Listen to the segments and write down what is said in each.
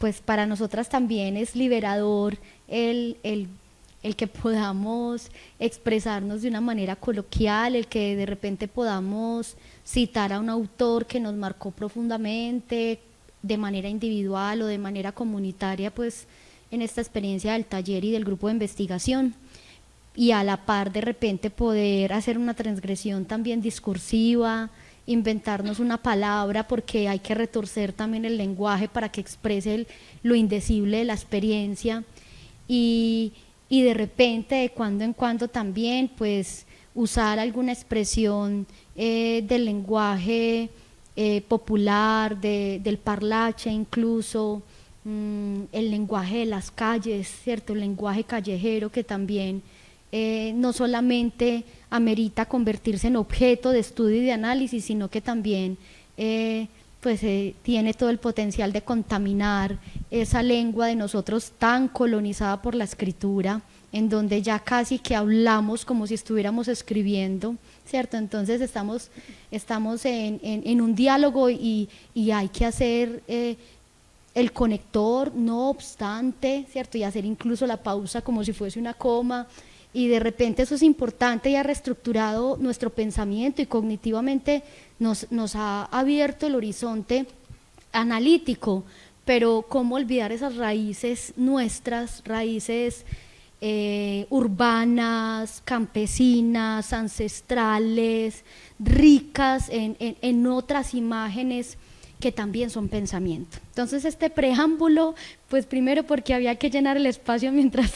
pues para nosotras también es liberador el que podamos expresarnos de una manera coloquial, el que de repente podamos citar a un autor que nos marcó profundamente, de manera individual o de manera comunitaria, pues en esta experiencia del taller y del grupo de investigación, y a la par de repente poder hacer una transgresión también discursiva, inventarnos una palabra, porque hay que retorcer también el lenguaje para que exprese lo indecible de la experiencia, y de repente de cuando en cuando también pues usar alguna expresión del lenguaje popular, del parlache incluso, el lenguaje de las calles, ¿cierto? El lenguaje callejero que también no solamente amerita convertirse en objeto de estudio y de análisis, sino que también tiene todo el potencial de contaminar esa lengua de nosotros tan colonizada por la escritura, en donde ya casi que hablamos como si estuviéramos escribiendo, ¿cierto? Entonces estamos en un diálogo y hay que hacer el conector, no obstante, ¿cierto? Y hacer incluso la pausa como si fuese una coma, y de repente eso es importante y ha reestructurado nuestro pensamiento y cognitivamente nos ha abierto el horizonte analítico, pero cómo olvidar esas raíces nuestras, raíces urbanas, campesinas, ancestrales, ricas en otras imágenes que también son pensamiento. Entonces este preámbulo, pues primero porque había que llenar el espacio mientras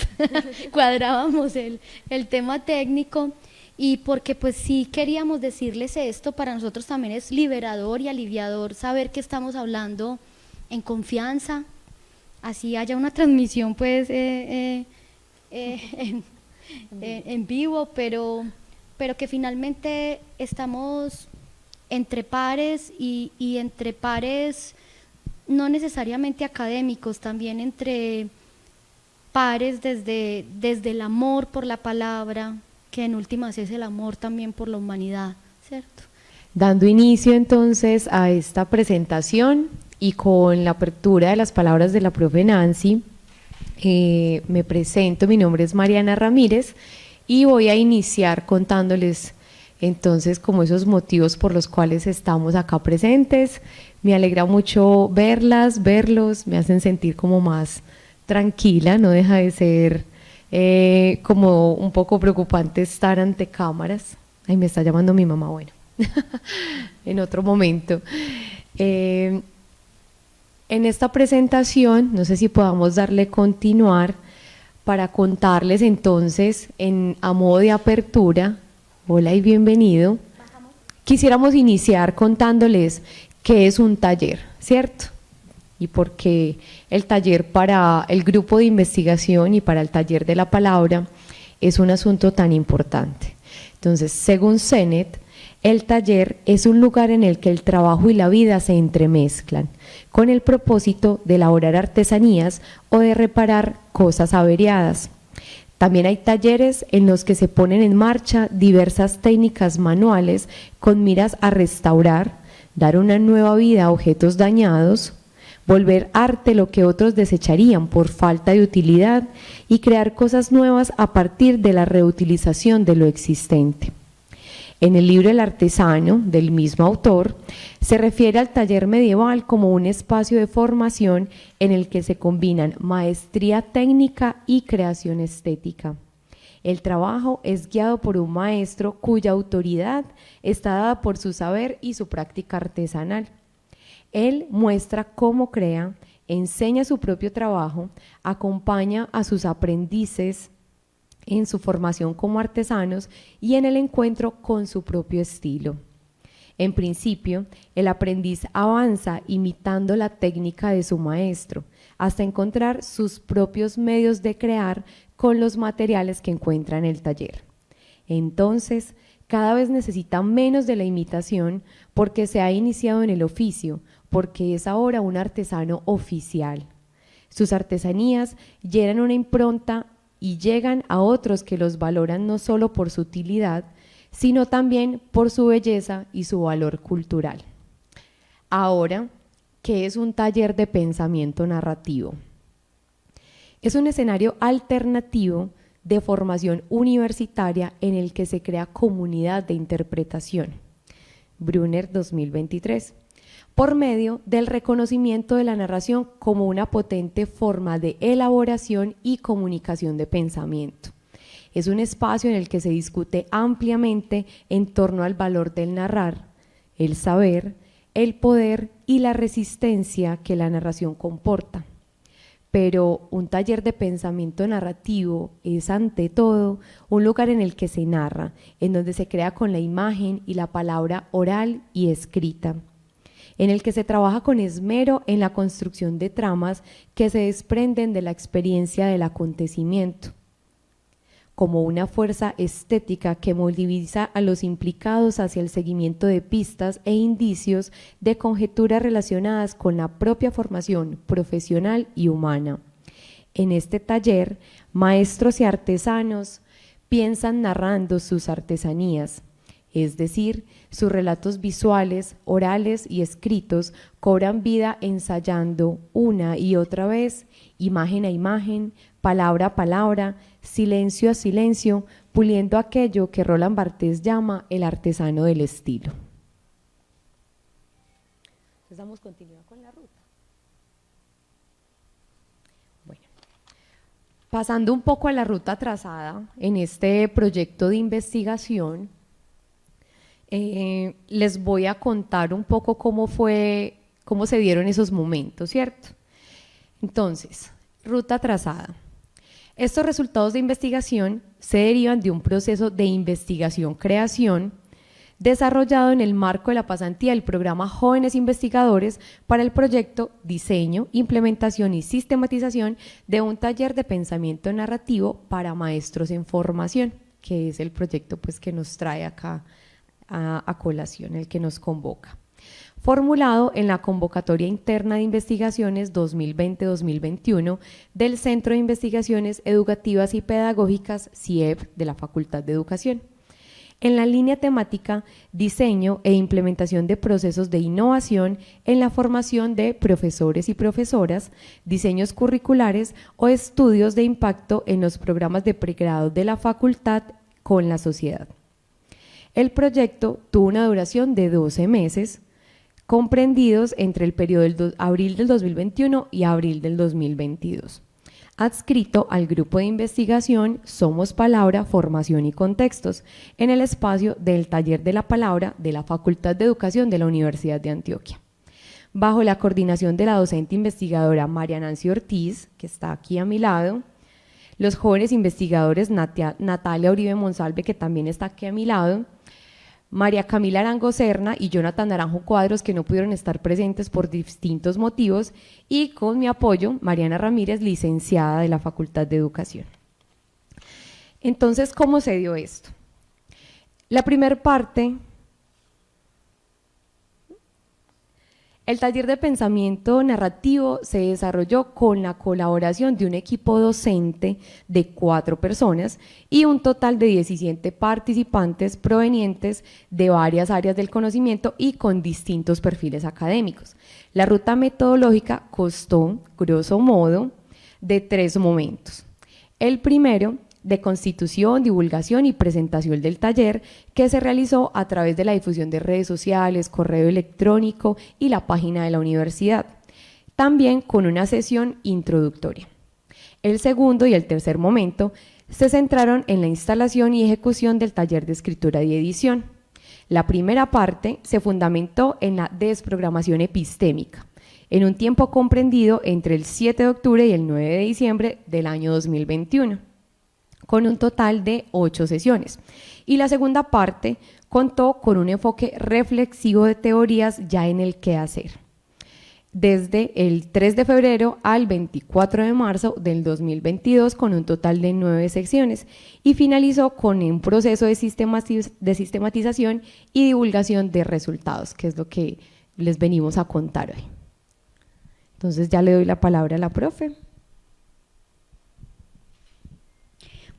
cuadrábamos el tema técnico, y porque pues sí queríamos decirles esto. Para nosotros también es liberador y aliviador saber que estamos hablando en confianza, así haya una transmisión pues en vivo, pero que finalmente estamos entre pares, y entre pares no necesariamente académicos, también entre pares desde el amor por la palabra, que en últimas es el amor también por la humanidad, ¿cierto? Dando inicio entonces a esta presentación y con la apertura de las palabras de la profe Nancy, me presento, mi nombre es Mariana Ramírez y voy a iniciar contándoles entonces como esos motivos por los cuales estamos acá presentes. Me alegra mucho verlos, me hacen sentir como más tranquila, no deja de ser como un poco preocupante estar ante cámaras. Ay, me está llamando mi mamá, bueno, en otro momento. En esta presentación, no sé si podamos darle continuar para contarles entonces a modo de apertura. Hola y bienvenido. Quisiéramos iniciar contándoles qué es un taller, ¿cierto? Y por qué el taller para el grupo de investigación y para el taller de la palabra es un asunto tan importante. Entonces, según CENET, el taller es un lugar en el que el trabajo y la vida se entremezclan, con el propósito de elaborar artesanías o de reparar cosas averiadas. También hay talleres en los que se ponen en marcha diversas técnicas manuales con miras a restaurar, dar una nueva vida a objetos dañados, volver arte lo que otros desecharían por falta de utilidad y crear cosas nuevas a partir de la reutilización de lo existente. En el libro El artesano, del mismo autor, se refiere al taller medieval como un espacio de formación en el que se combinan maestría técnica y creación estética. El trabajo es guiado por un maestro cuya autoridad está dada por su saber y su práctica artesanal. Él muestra cómo crea, enseña su propio trabajo, acompaña a sus aprendices en su formación como artesanos y en el encuentro con su propio estilo. En principio, el aprendiz avanza imitando la técnica de su maestro, hasta encontrar sus propios medios de crear con los materiales que encuentra en el taller. Entonces, cada vez necesita menos de la imitación porque se ha iniciado en el oficio, porque es ahora un artesano oficial. Sus artesanías llenan una impronta y llegan a otros que los valoran no solo por su utilidad, sino también por su belleza y su valor cultural. Ahora, ¿qué es un taller de pensamiento narrativo? Es un escenario alternativo de formación universitaria en el que se crea comunidad de interpretación. Brunner 2023. Por medio del reconocimiento de la narración como una potente forma de elaboración y comunicación de pensamiento. Es un espacio en el que se discute ampliamente en torno al valor del narrar, el saber, el poder y la resistencia que la narración comporta. Pero un taller de pensamiento narrativo es ante todo un lugar en el que se narra, en donde se crea con la imagen y la palabra oral y escrita, en el que se trabaja con esmero en la construcción de tramas que se desprenden de la experiencia del acontecimiento, como una fuerza estética que moviliza a los implicados hacia el seguimiento de pistas e indicios de conjeturas relacionadas con la propia formación profesional y humana. En este taller, maestros y artesanos piensan narrando sus artesanías, es decir, sus relatos visuales, orales y escritos cobran vida ensayando una y otra vez, imagen a imagen, palabra a palabra, silencio a silencio, puliendo aquello que Roland Barthes llama el artesano del estilo. Entonces damos continuidad con la ruta. Bueno, pasando un poco a la ruta trazada en este proyecto de investigación, les voy a contar un poco cómo se dieron esos momentos, ¿cierto? Entonces, ruta trazada. Estos resultados de investigación se derivan de un proceso de investigación-creación desarrollado en el marco de la pasantía del programa Jóvenes Investigadores para el proyecto Diseño, Implementación y Sistematización de un taller de pensamiento narrativo para maestros en formación, que es el proyecto pues, que nos trae acá a colación, el que nos convoca. Formulado en la Convocatoria Interna de Investigaciones 2020-2021 del Centro de Investigaciones Educativas y Pedagógicas CIEP de la Facultad de Educación. En la línea temática Diseño e implementación de procesos de innovación en la formación de profesores y profesoras, diseños curriculares o estudios de impacto en los programas de pregrado de la facultad con la sociedad. El proyecto tuvo una duración de 12 meses, comprendidos entre el periodo de abril del 2021 y abril del 2022. Adscrito al grupo de investigación Somos Palabra, Formación y Contextos, en el espacio del Taller de la Palabra de la Facultad de Educación de la Universidad de Antioquia. Bajo la coordinación de la docente investigadora María Nancy Ortiz, que está aquí a mi lado, los jóvenes investigadores Natalia Uribe Monsalve, que también está aquí a mi lado, María Camila Arango Serna y Jonathan Naranjo Cuadros, que no pudieron estar presentes por distintos motivos, y con mi apoyo, Mariana Ramírez, licenciada de la Facultad de Educación. Entonces, ¿cómo se dio esto? La primera parte, el taller de pensamiento narrativo se desarrolló con la colaboración de un equipo docente de 4 personas y un total de 17 participantes provenientes de varias áreas del conocimiento y con distintos perfiles académicos. La ruta metodológica constó, grosso modo, de 3 momentos. El primero, de constitución, divulgación y presentación del taller, que se realizó a través de la difusión de redes sociales, correo electrónico y la página de la universidad, también con una sesión introductoria. El segundo y el tercer momento se centraron en la instalación y ejecución del taller de escritura y edición. La primera parte se fundamentó en la desprogramación epistémica, en un tiempo comprendido entre el 7 de octubre y el 9 de diciembre del año 2021. Con un total de 8 sesiones. Y la segunda parte contó con un enfoque reflexivo de teorías ya en el quehacer, desde el 3 de febrero al 24 de marzo del 2022, con un total de 9 secciones, y finalizó con un proceso de sistematización y divulgación de resultados, que es lo que les venimos a contar hoy. Entonces ya le doy la palabra a la profe.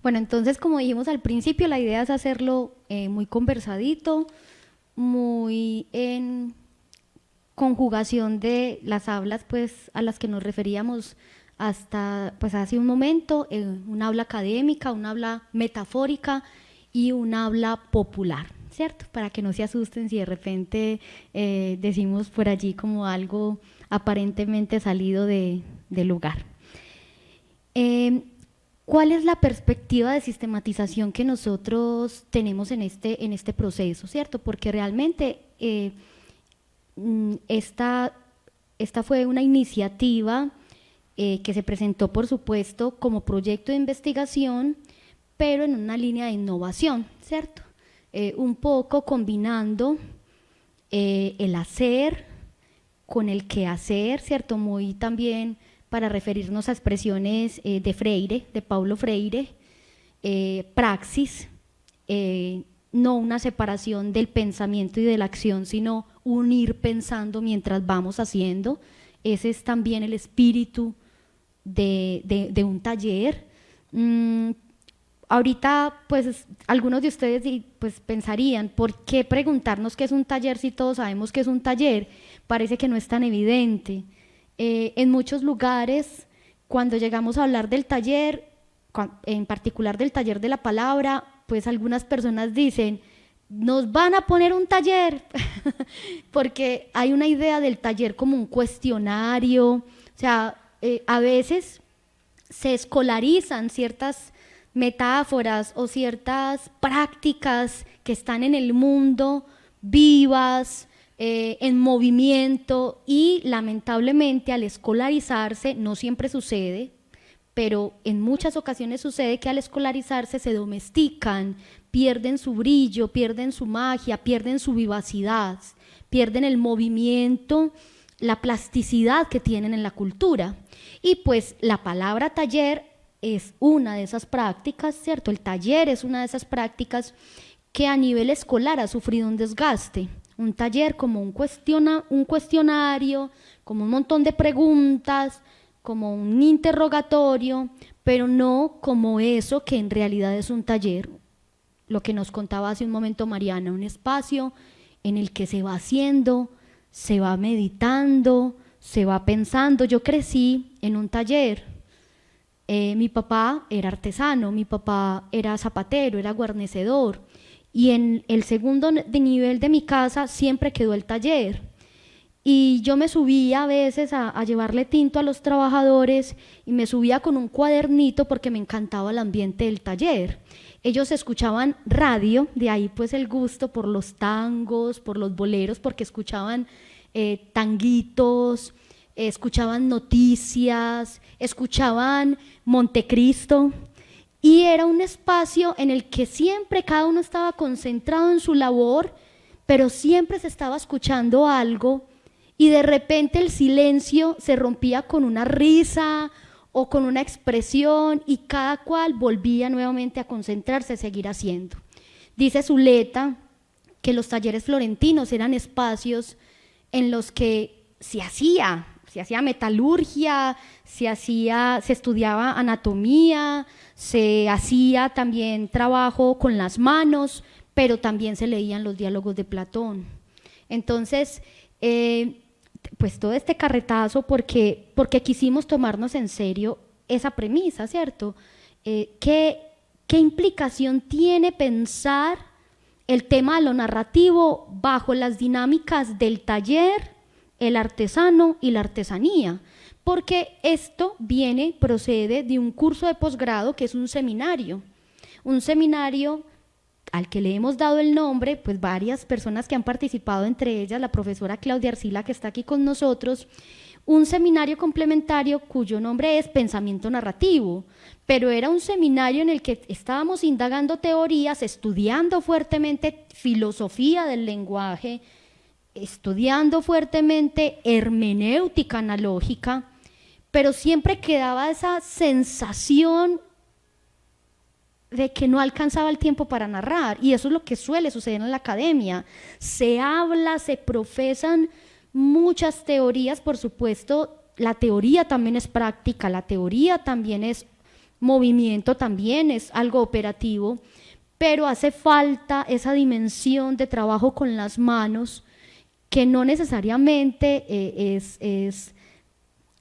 Bueno, entonces, como dijimos al principio, la idea es hacerlo muy conversadito, muy conjugación de las hablas pues, a las que nos referíamos hasta pues, hace un momento, un habla académica, un habla metafórica y un habla popular, ¿cierto? Para que no se asusten si de repente decimos por allí como algo aparentemente salido de lugar. ¿Cuál es la perspectiva de sistematización que nosotros tenemos en este proceso, ¿cierto? Porque realmente esta fue una iniciativa que se presentó, por supuesto, como proyecto de investigación, pero en una línea de innovación, ¿cierto? Un poco combinando el hacer con el quehacer, ¿cierto? Muy también para referirnos a expresiones de Freire, de Paulo Freire, praxis, no una separación del pensamiento y de la acción, sino unir pensando mientras vamos haciendo. Ese es también el espíritu de un taller. Ahorita, pues, algunos de ustedes pues, pensarían, ¿por qué preguntarnos qué es un taller si todos sabemos que es un taller? Parece que no es tan evidente. En muchos lugares, cuando llegamos a hablar del taller, en particular del taller de la palabra, pues algunas personas dicen, nos van a poner un taller, porque hay una idea del taller como un cuestionario, o sea, a veces se escolarizan ciertas metáforas o ciertas prácticas que están en el mundo, vivas, en movimiento, y lamentablemente al escolarizarse, no siempre sucede, pero en muchas ocasiones sucede que al escolarizarse se domestican, pierden su brillo, pierden su magia, pierden su vivacidad, pierden el movimiento, la plasticidad que tienen en la cultura. Y pues la palabra taller es una de esas prácticas, ¿cierto? El taller es una de esas prácticas que a nivel escolar ha sufrido un desgaste. Un taller como un cuestionario, como un montón de preguntas, como un interrogatorio, pero no como eso que en realidad es un taller. Lo que nos contaba hace un momento Mariana, un espacio en el que se va haciendo, se va meditando, se va pensando. Yo crecí en un taller. Mi papá era artesano, mi papá era zapatero, era guarnecedor. Y en el segundo nivel de mi casa siempre quedó el taller. Y yo me subía a veces a llevarle tinto a los trabajadores y me subía con un cuadernito porque me encantaba el ambiente del taller. Ellos escuchaban radio, de ahí pues el gusto por los tangos, por los boleros, porque escuchaban tanguitos, escuchaban noticias, escuchaban Montecristo. Y era un espacio en el que siempre cada uno estaba concentrado en su labor, pero siempre se estaba escuchando algo, y de repente el silencio se rompía con una risa o con una expresión, y cada cual volvía nuevamente a concentrarse, a seguir haciendo. Dice Zuleta que los talleres florentinos eran espacios en los que se hacía metalurgia, se estudiaba anatomía, se hacía también trabajo con las manos, pero también se leían los diálogos de Platón. Entonces, pues todo este carretazo porque quisimos tomarnos en serio esa premisa, ¿cierto? ¿Qué implicación tiene pensar el tema de lo narrativo bajo las dinámicas del taller, el artesano y la artesanía? Porque esto procede de un curso de posgrado que es un seminario al que le hemos dado el nombre, pues varias personas que han participado, entre ellas la profesora Claudia Arcila, que está aquí con nosotros, un seminario complementario cuyo nombre es Pensamiento Narrativo, pero era un seminario en el que estábamos indagando teorías, estudiando fuertemente filosofía del lenguaje, estudiando fuertemente hermenéutica analógica, pero siempre quedaba esa sensación de que no alcanzaba el tiempo para narrar, y eso es lo que suele suceder en la academia. Se habla, se profesan muchas teorías, por supuesto, la teoría también es práctica, la teoría también es movimiento, también es algo operativo, pero hace falta esa dimensión de trabajo con las manos que no necesariamente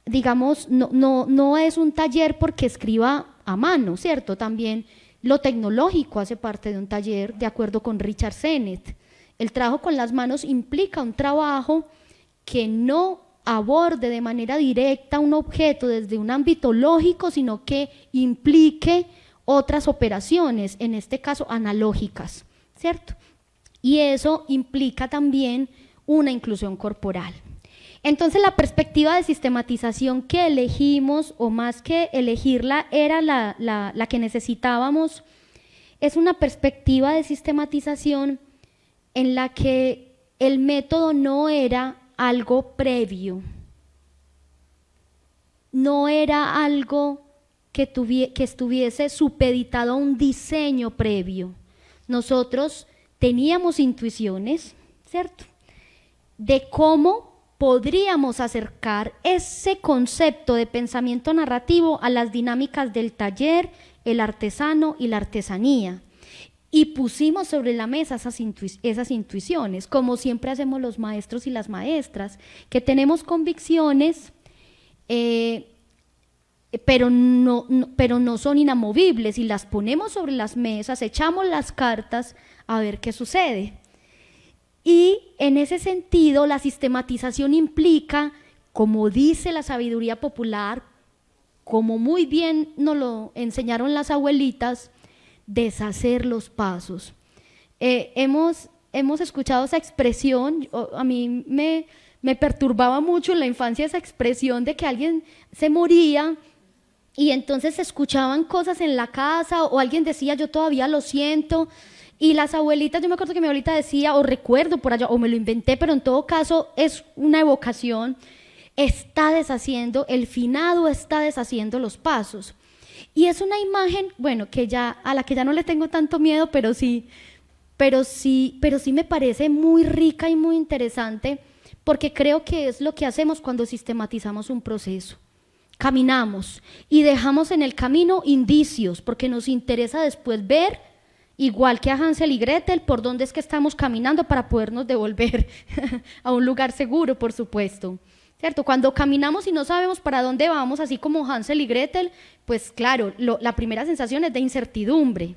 digamos, no es un taller porque escriba a mano, ¿cierto? También lo tecnológico hace parte de un taller, de acuerdo con Richard Sennett. El trabajo con las manos implica un trabajo que no aborde de manera directa un objeto desde un ámbito lógico, sino que implique otras operaciones, en este caso analógicas, ¿cierto? Y eso implica también una inclusión corporal. Entonces la perspectiva de sistematización que elegimos, o más que elegirla, era la que necesitábamos, es una perspectiva de sistematización en la que el método no era algo previo, no era algo que estuviese supeditado a un diseño previo. Nosotros teníamos intuiciones, ¿cierto?, de cómo podríamos acercar ese concepto de pensamiento narrativo a las dinámicas del taller, el artesano y la artesanía. Y pusimos sobre la mesa esas intuiciones, como siempre hacemos los maestros y las maestras, que tenemos convicciones, pero no son inamovibles, y las ponemos sobre las mesas, echamos las cartas a ver qué sucede. Y en ese sentido, la sistematización implica, como dice la sabiduría popular, como muy bien nos lo enseñaron las abuelitas, deshacer los pasos. Hemos escuchado esa expresión. A mí me perturbaba mucho en la infancia esa expresión de que alguien se moría y entonces se escuchaban cosas en la casa, o alguien decía, yo todavía lo siento. Y las abuelitas, yo me acuerdo que mi abuelita decía, o recuerdo por allá, o me lo inventé, pero en todo caso es una evocación, está deshaciendo, el finado está deshaciendo los pasos. Y es una imagen, bueno, a la que ya no le tengo tanto miedo, pero sí me parece muy rica y muy interesante, porque creo que es lo que hacemos cuando sistematizamos un proceso. Caminamos y dejamos en el camino indicios, porque nos interesa después ver, igual que a Hansel y Gretel, por dónde es que estamos caminando para podernos devolver a un lugar seguro, por supuesto, ¿cierto? Cuando caminamos y no sabemos para dónde vamos, así como Hansel y Gretel, pues claro, la primera sensación es de incertidumbre,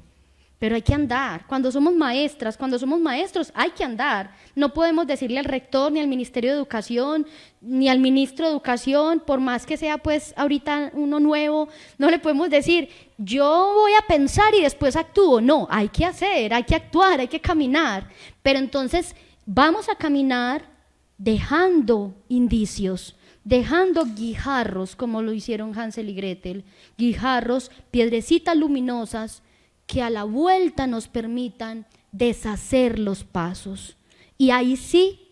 pero hay que andar. Cuando somos maestras, cuando somos maestros, hay que andar. No podemos decirle al rector, ni al Ministerio de Educación, ni al ministro de Educación, por más que sea pues ahorita uno nuevo, no le podemos decir, yo voy a pensar y después actúo. No, hay que hacer, hay que actuar, hay que caminar. Pero entonces vamos a caminar dejando indicios, dejando guijarros, como lo hicieron Hansel y Gretel, guijarros, piedrecitas luminosas, que a la vuelta nos permitan deshacer los pasos. Y ahí sí,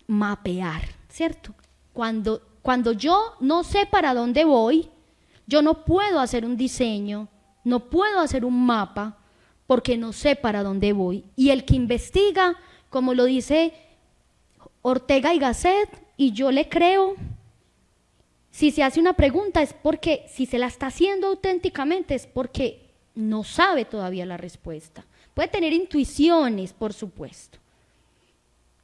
mapear, ¿cierto? Cuando yo no sé para dónde voy, yo no puedo hacer un diseño, no puedo hacer un mapa, porque no sé para dónde voy. Y el que investiga, como lo dice Ortega y Gasset, y yo le creo, si se hace una pregunta es porque, si se la está haciendo auténticamente, es porque no sabe todavía la respuesta. Puede tener intuiciones, por supuesto,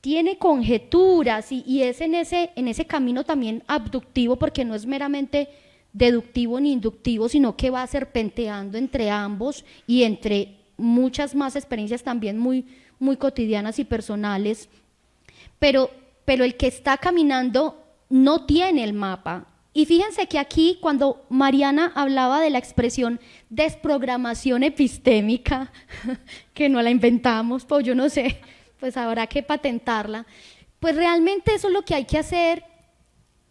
tiene conjeturas, y es en ese camino también abductivo, porque no es meramente deductivo ni inductivo, sino que va serpenteando entre ambos y entre muchas más experiencias también muy, muy cotidianas y personales, pero el que está caminando no tiene el mapa. Y fíjense que aquí, cuando Mariana hablaba de la expresión desprogramación epistémica, que no la inventamos, pues yo no sé, pues habrá que patentarla, pues realmente eso es lo que hay que hacer,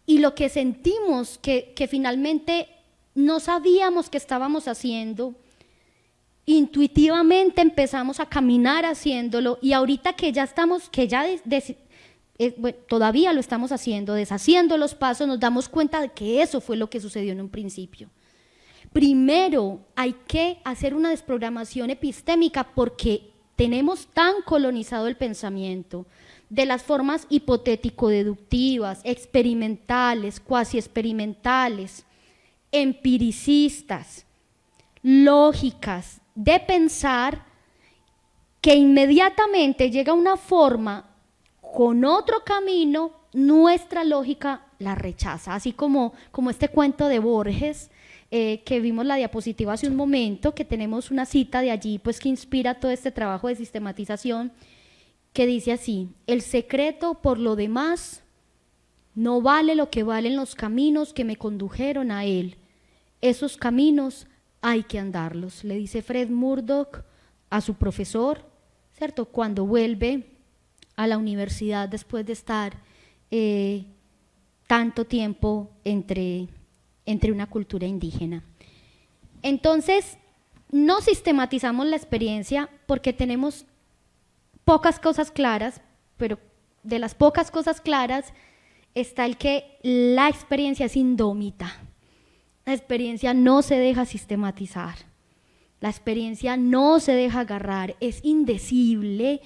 y lo que sentimos que finalmente no sabíamos que estábamos haciendo, intuitivamente empezamos a caminar haciéndolo, y ahorita que ya estamos, bueno, todavía lo estamos haciendo, deshaciendo los pasos, nos damos cuenta de que eso fue lo que sucedió en un principio. Primero hay que hacer una desprogramación epistémica, porque tenemos tan colonizado el pensamiento de las formas hipotético-deductivas, experimentales, cuasi experimentales, empiricistas, lógicas, de pensar, que inmediatamente llega una forma con otro camino, nuestra lógica la rechaza, así como este cuento de Borges, que vimos la diapositiva hace un momento, que tenemos una cita de allí, pues que inspira todo este trabajo de sistematización, que dice así: el secreto, por lo demás, no vale lo que valen los caminos que me condujeron a él. Esos caminos hay que andarlos, le dice Fred Murdoch a su profesor, ¿cierto?, cuando vuelve a la universidad después de estar tanto tiempo entre una cultura indígena. Entonces, no sistematizamos la experiencia porque tenemos pocas cosas claras, pero de las pocas cosas claras está el que la experiencia es indómita. La experiencia no se deja sistematizar, la experiencia no se deja agarrar, es indecible,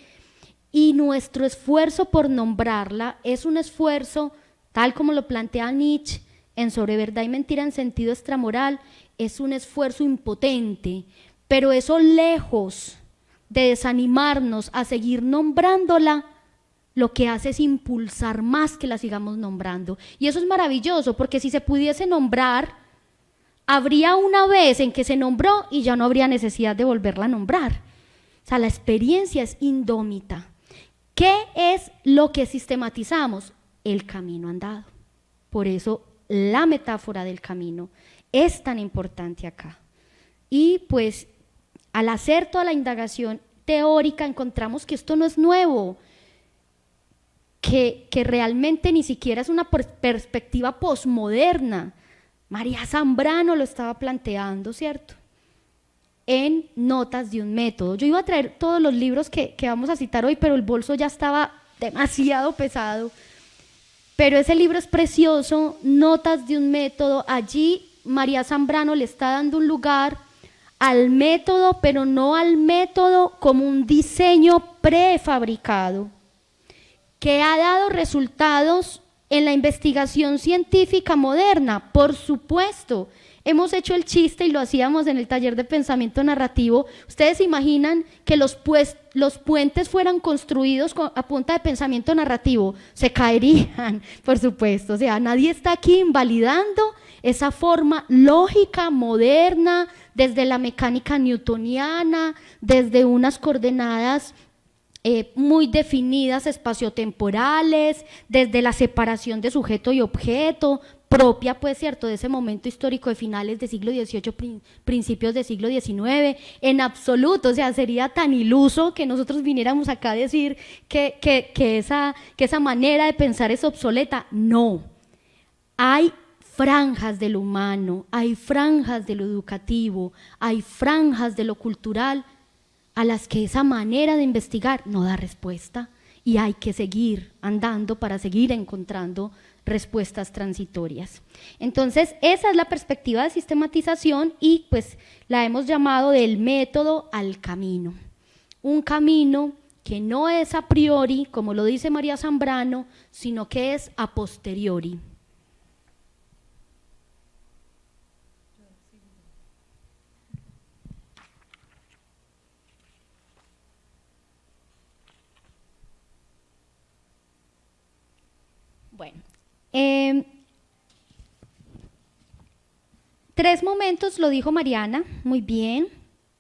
y nuestro esfuerzo por nombrarla es un esfuerzo, tal como lo plantea Nietzsche en Sobre verdad y mentira en sentido extramoral, es un esfuerzo impotente, pero eso, lejos de desanimarnos a seguir nombrándola, lo que hace es impulsar más que la sigamos nombrando. Y eso es maravilloso, porque si se pudiese nombrar, habría una vez en que se nombró y ya no habría necesidad de volverla a nombrar. O sea, la experiencia es indómita. ¿Qué es lo que sistematizamos? El camino andado. Por eso la metáfora del camino es tan importante acá. Y pues al hacer toda la indagación teórica encontramos que esto no es nuevo, que realmente ni siquiera es una perspectiva posmoderna. María Zambrano lo estaba planteando, ¿cierto?, en Notas de un método. Yo iba a traer todos los libros que vamos a citar hoy, pero el bolso ya estaba demasiado pesado. Pero ese libro es precioso, Notas de un método. Allí María Zambrano le está dando un lugar al método, pero no al método como un diseño prefabricado, que ha dado resultados en la investigación científica moderna, por supuesto. Hemos hecho el chiste y lo hacíamos en el taller de pensamiento narrativo. ¿Ustedes se imaginan que los puentes fueran construidos a punta de pensamiento narrativo? Se caerían, por supuesto. O sea, nadie está aquí invalidando esa forma lógica, moderna, desde la mecánica newtoniana, desde unas coordenadas muy definidas espaciotemporales, desde la separación de sujeto y objeto, propia, pues, cierto, de ese momento histórico de finales del siglo XVIII, principios del siglo XIX, en absoluto. O sea, sería tan iluso que nosotros viniéramos acá a decir que esa manera de pensar es obsoleta. No, hay franjas de lo humano, hay franjas de lo educativo, hay franjas de lo cultural a las que esa manera de investigar no da respuesta, y hay que seguir andando para seguir encontrando respuestas transitorias. Entonces, esa es la perspectiva de sistematización, y pues la hemos llamado del método al camino. Un camino que no es a priori, como lo dice María Zambrano, sino que es a posteriori. Bueno, 3 momentos, lo dijo Mariana, muy bien.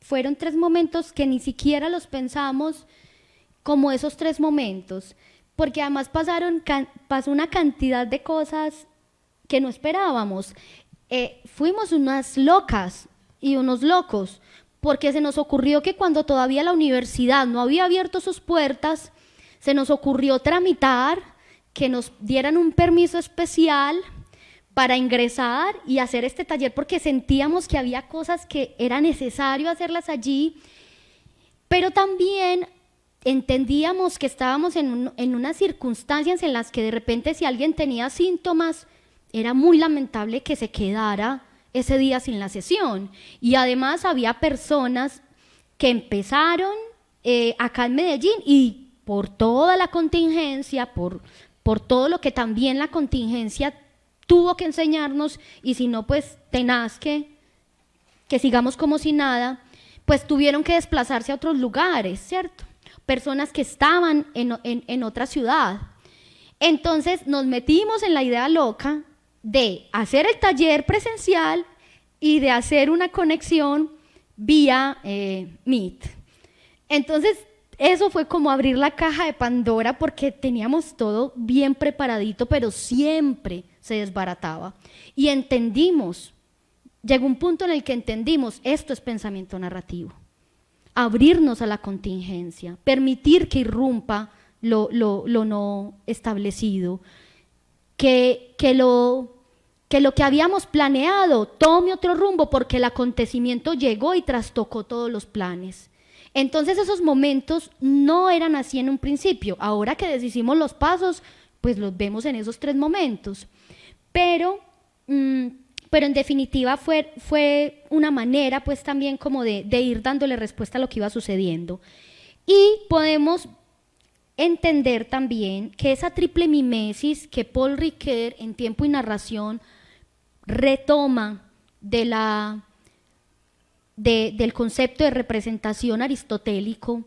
Fueron 3 momentos que ni siquiera los pensamos como esos 3 momentos, porque además pasó una cantidad de cosas que no esperábamos. Fuimos unas locas y unos locos, porque se nos ocurrió que cuando todavía la universidad no había abierto sus puertas, se nos ocurrió tramitar que nos dieran un permiso especial para ingresar y hacer este taller, porque sentíamos que había cosas que era necesario hacerlas allí, pero también entendíamos que estábamos en unas circunstancias en las que de repente, si alguien tenía síntomas, era muy lamentable que se quedara ese día sin la sesión. Y además había personas que empezaron acá en Medellín, y por toda la contingencia, por todo lo que también la contingencia tuvo que enseñarnos, y si no, pues tenaz que sigamos como si nada, pues tuvieron que desplazarse a otros lugares, ¿cierto? personas que estaban en otra ciudad. Entonces nos metimos en la idea loca de hacer el taller presencial y de hacer una conexión vía Meet. Entonces eso fue como abrir la caja de Pandora, porque teníamos todo bien preparadito, pero siempre se desbarataba. Y entendimos, llegó un punto en el que entendimos, esto es pensamiento narrativo. Abrirnos a la contingencia, permitir que irrumpa lo no establecido, que lo que habíamos planeado tome otro rumbo, porque el acontecimiento llegó y trastocó todos los planes. Entonces esos momentos no eran así en un principio. Ahora que deshicimos los pasos, pues los vemos en esos 3 momentos. Pero en definitiva fue una manera pues también como de ir dándole respuesta a lo que iba sucediendo. Y podemos entender también que esa triple mimesis que Paul Ricoeur en Tiempo y Narración retoma del concepto de representación aristotélico,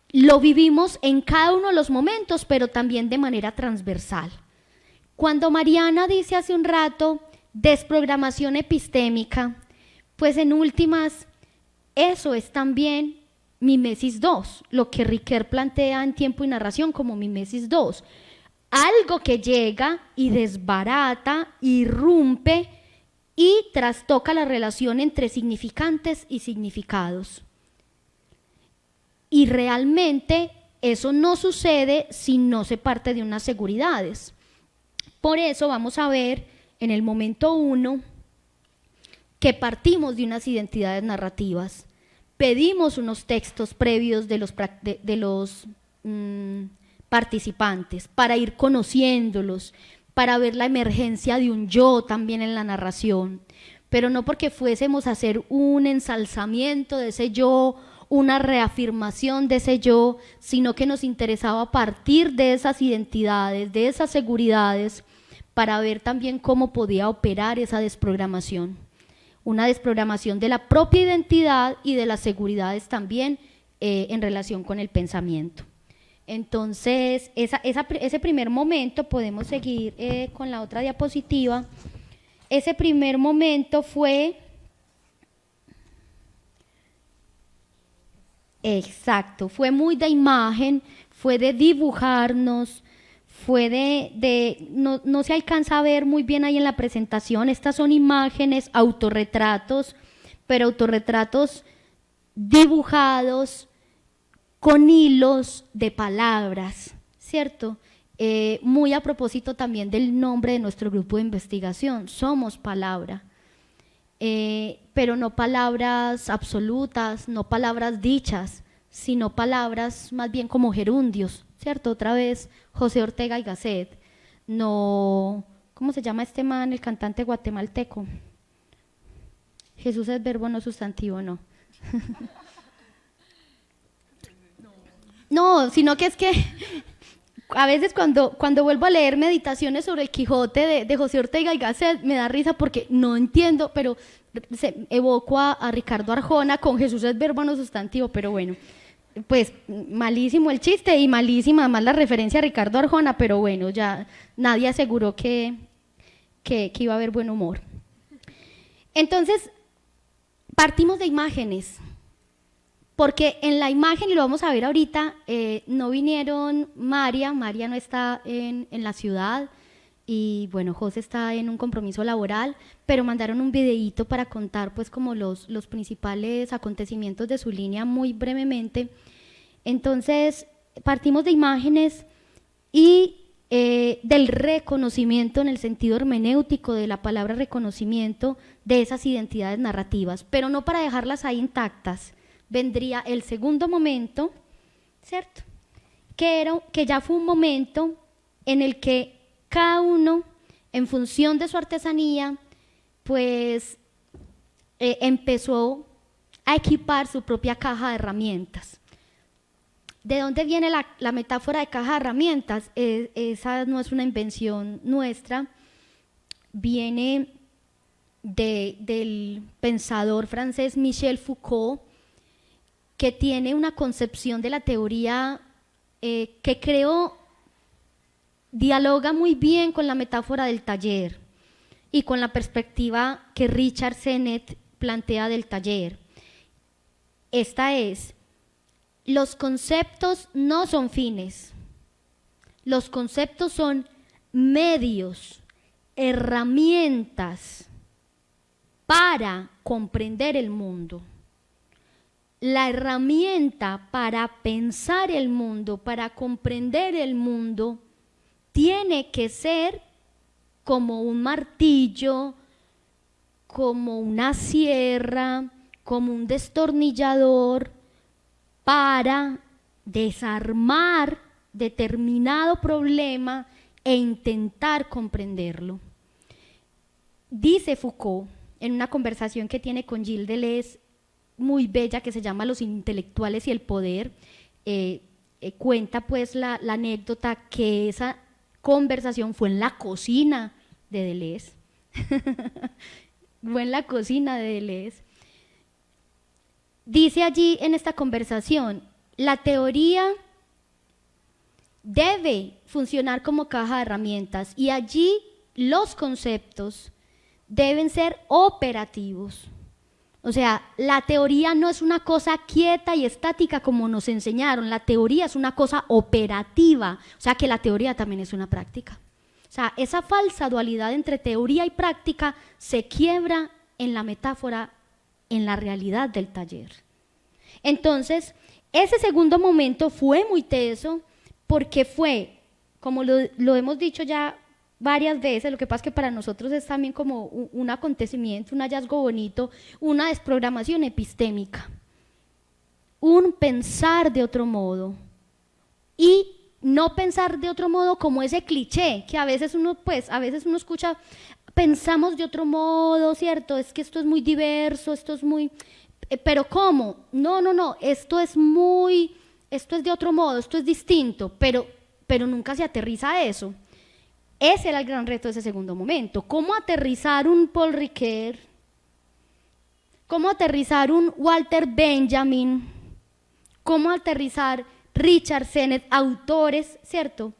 lo vivimos en cada uno de los momentos, pero también de manera transversal. Cuando Mariana dice hace un rato desprogramación epistémica, pues en últimas eso es también mimesis 2, lo que Ricoeur plantea en Tiempo y Narración como mimesis 2, algo que llega y desbarata, irrumpe y trastoca la relación entre significantes y significados. Y realmente eso no sucede si no se parte de unas seguridades. Por eso vamos a ver en el momento 1 que partimos de unas identidades narrativas, pedimos unos textos previos de los participantes para ir conociéndolos, para ver la emergencia de un yo también en la narración, pero no porque fuésemos a hacer un ensalzamiento de ese yo, una reafirmación de ese yo, sino que nos interesaba partir de esas identidades, de esas seguridades, para ver también cómo podía operar esa desprogramación. Una desprogramación de la propia identidad y de las seguridades también en relación con el pensamiento. Entonces, ese primer momento, podemos seguir con la otra diapositiva. Ese primer momento fue, exacto, fue muy de imagen, fue de dibujarnos, fue no se alcanza a ver muy bien ahí en la presentación, estas son imágenes, autorretratos, pero autorretratos dibujados con hilos de palabras, ¿cierto? Muy a propósito también del nombre de nuestro grupo de investigación, Somos Palabra, pero no palabras absolutas, no palabras dichas, sino palabras más bien como gerundios, ¿cierto? Otra vez José Ortega y Gasset, no, ¿cómo se llama este man, el cantante guatemalteco? Jesús es verbo, no sustantivo, no. No, sino que es que a veces cuando vuelvo a leer Meditaciones sobre el Quijote de José Ortega y Gasset, me da risa porque no entiendo, pero evoco a Ricardo Arjona con Jesús es verbo no sustantivo, pero bueno, pues malísimo el chiste y malísima más la referencia a Ricardo Arjona, pero bueno, ya nadie aseguró que iba a haber buen humor. Entonces, partimos de imágenes. Porque en la imagen, y lo vamos a ver ahorita, no vinieron María no está en la ciudad, y bueno, José está en un compromiso laboral, pero mandaron un videíto para contar pues como los principales acontecimientos de su línea muy brevemente. Entonces, partimos de imágenes y del reconocimiento en el sentido hermenéutico de la palabra reconocimiento de esas identidades narrativas, pero no para dejarlas ahí intactas. Vendría el segundo momento, ¿cierto? Que ya fue un momento en el que cada uno, en función de su artesanía, pues empezó a equipar su propia caja de herramientas. ¿De dónde viene la metáfora de caja de herramientas? Esa no es una invención nuestra, viene del pensador francés Michel Foucault, que tiene una concepción de la teoría que creo dialoga muy bien con la metáfora del taller y con la perspectiva que Richard Sennett plantea del taller. Esta es: los conceptos no son fines, los conceptos son medios, herramientas para comprender el mundo. La herramienta para pensar el mundo, para comprender el mundo, tiene que ser como un martillo, como una sierra, como un destornillador, para desarmar determinado problema e intentar comprenderlo. Dice Foucault, en una conversación que tiene con Gilles Deleuze, muy bella, que se llama Los intelectuales y el poder, cuenta pues la anécdota que esa conversación fue en la cocina de Deleuze. Fue en la cocina de Deleuze. Dice allí en esta conversación: la teoría debe funcionar como caja de herramientas y allí los conceptos deben ser operativos. O sea, la teoría no es una cosa quieta y estática como nos enseñaron, la teoría es una cosa operativa, o sea que la teoría también es una práctica. O sea, esa falsa dualidad entre teoría y práctica se quiebra en la metáfora, en la realidad del taller. Entonces, ese segundo momento fue muy teso porque fue, como lo hemos dicho ya varias veces, lo que pasa es que para nosotros es también como un acontecimiento, un hallazgo bonito, una desprogramación epistémica, un pensar de otro modo y no pensar de otro modo como ese cliché que a veces uno escucha, pensamos de otro modo, ¿cierto? Es que esto es muy diverso, esto es muy... pero ¿cómo? No, esto es de otro modo, esto es distinto, pero nunca se aterriza a eso. Ese era el gran reto de ese segundo momento. ¿Cómo aterrizar un Paul Ricoeur? ¿Cómo aterrizar un Walter Benjamin? ¿Cómo aterrizar Richard Sennett? Autores, ¿cierto?,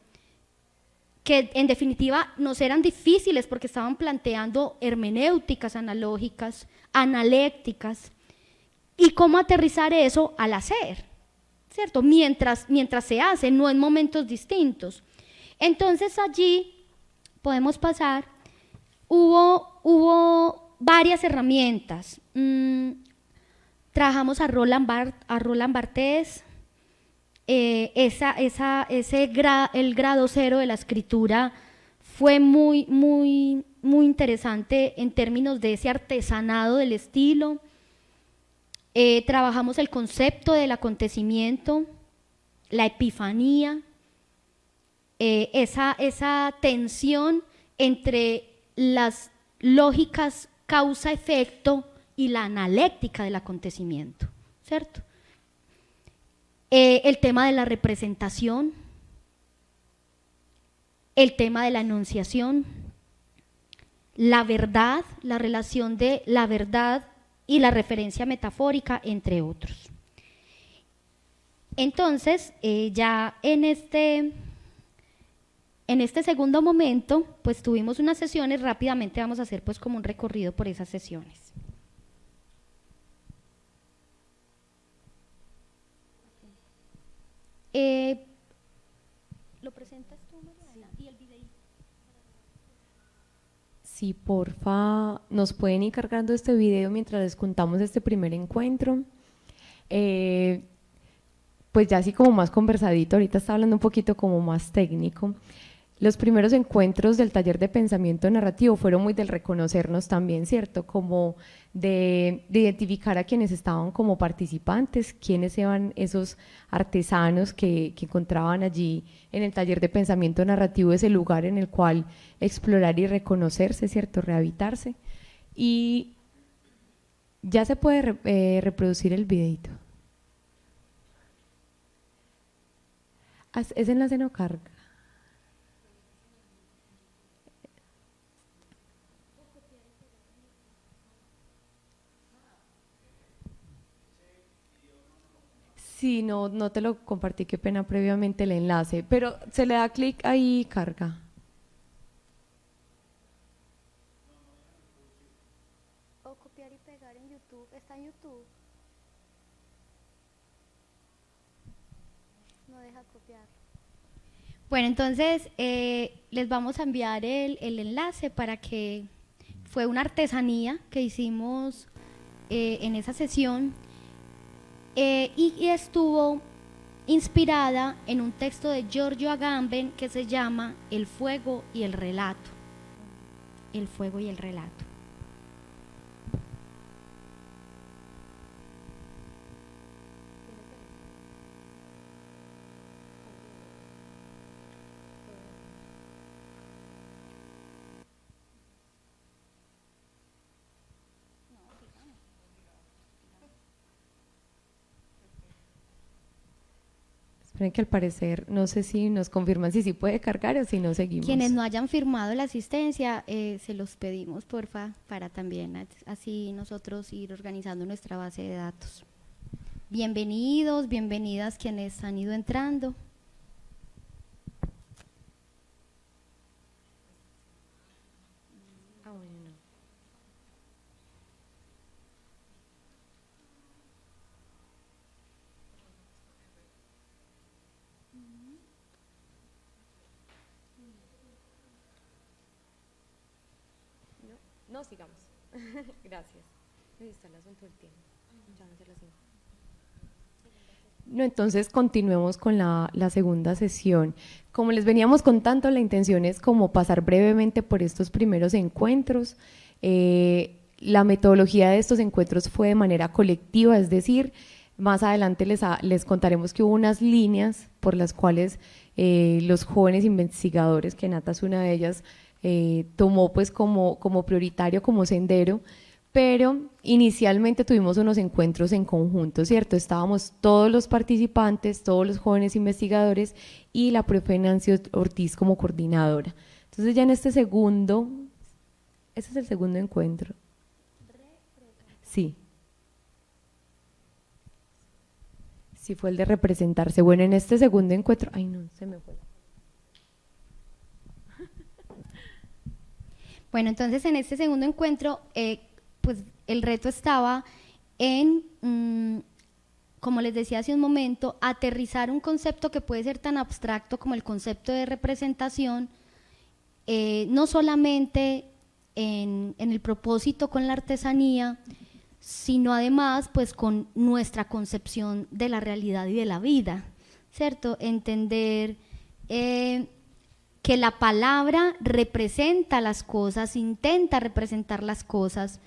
que en definitiva nos eran difíciles porque estaban planteando hermenéuticas analógicas, analécticas. ¿Y cómo aterrizar eso al hacer? ¿Cierto? Mientras se hace, no en momentos distintos. Entonces allí podemos pasar, hubo varias herramientas. Trabajamos a Roland Barthes, el grado cero de la escritura fue muy interesante en términos de ese artesanado del estilo. Trabajamos el concepto del acontecimiento, la epifanía, esa tensión entre las lógicas causa-efecto y la analéctica del acontecimiento, ¿cierto? El tema de la representación, el tema de la enunciación, la verdad, la relación de la verdad y la referencia metafórica, entre otros. Entonces, ya en este segundo momento, pues tuvimos unas sesiones, rápidamente vamos a hacer pues como un recorrido por esas sesiones. ¿Lo presentas tú, Mariana? ¿Y el videíto? Sí, porfa, nos pueden ir cargando este video mientras les contamos este primer encuentro. Pues ya así como más conversadito, ahorita está hablando un poquito como más técnico. Los primeros encuentros del taller de pensamiento narrativo fueron muy del reconocernos también, ¿cierto? Como de identificar a quienes estaban como participantes, quiénes eran esos artesanos que encontraban allí en el taller de pensamiento narrativo, ese lugar en el cual explorar y reconocerse, ¿cierto? Rehabitarse. Y ya se puede reproducir el videito. Ese enlace no carga. Sí, no, no te lo compartí, qué pena previamente el enlace, pero se le da clic ahí y carga. O copiar y pegar en YouTube. ¿Está en YouTube? No deja copiar. Bueno, entonces les vamos a enviar el enlace para que fue una artesanía que hicimos en esa sesión y estuvo inspirada en un texto de Giorgio Agamben que se llama El fuego y el relato. El fuego y el relato. Esperen que al parecer, no sé si nos confirman si sí puede cargar o si no seguimos. Quienes no hayan firmado la asistencia, se los pedimos, porfa, para también así nosotros ir organizando nuestra base de datos. Bienvenidos, bienvenidas quienes han ido entrando. Ah, bueno, no. No, sigamos. Gracias. Ahí está el asunto del tiempo. Ya no se las cinco. No, entonces continuemos con la segunda sesión. Como les veníamos contando, la intención es como pasar brevemente por estos primeros encuentros. La metodología de estos encuentros fue de manera colectiva, es decir, más adelante les contaremos que hubo unas líneas por las cuales los jóvenes investigadores, que Nata es una de ellas, tomó pues como prioritario, como sendero, pero inicialmente tuvimos unos encuentros en conjunto, ¿cierto? Estábamos todos los participantes, todos los jóvenes investigadores y la profe Nancy Ortiz como coordinadora. Entonces ya en este segundo, ese es el segundo encuentro. Sí. Sí, fue el de representarse. Bueno, en este segundo encuentro, ay no, se me fue. Bueno, entonces en este segundo encuentro, pues el reto estaba en, como les decía hace un momento, aterrizar un concepto que puede ser tan abstracto como el concepto de representación, no solamente en el propósito con la artesanía, sino además pues con nuestra concepción de la realidad y de la vida, ¿cierto? Entender que la palabra representa las cosas, intenta representar las cosas,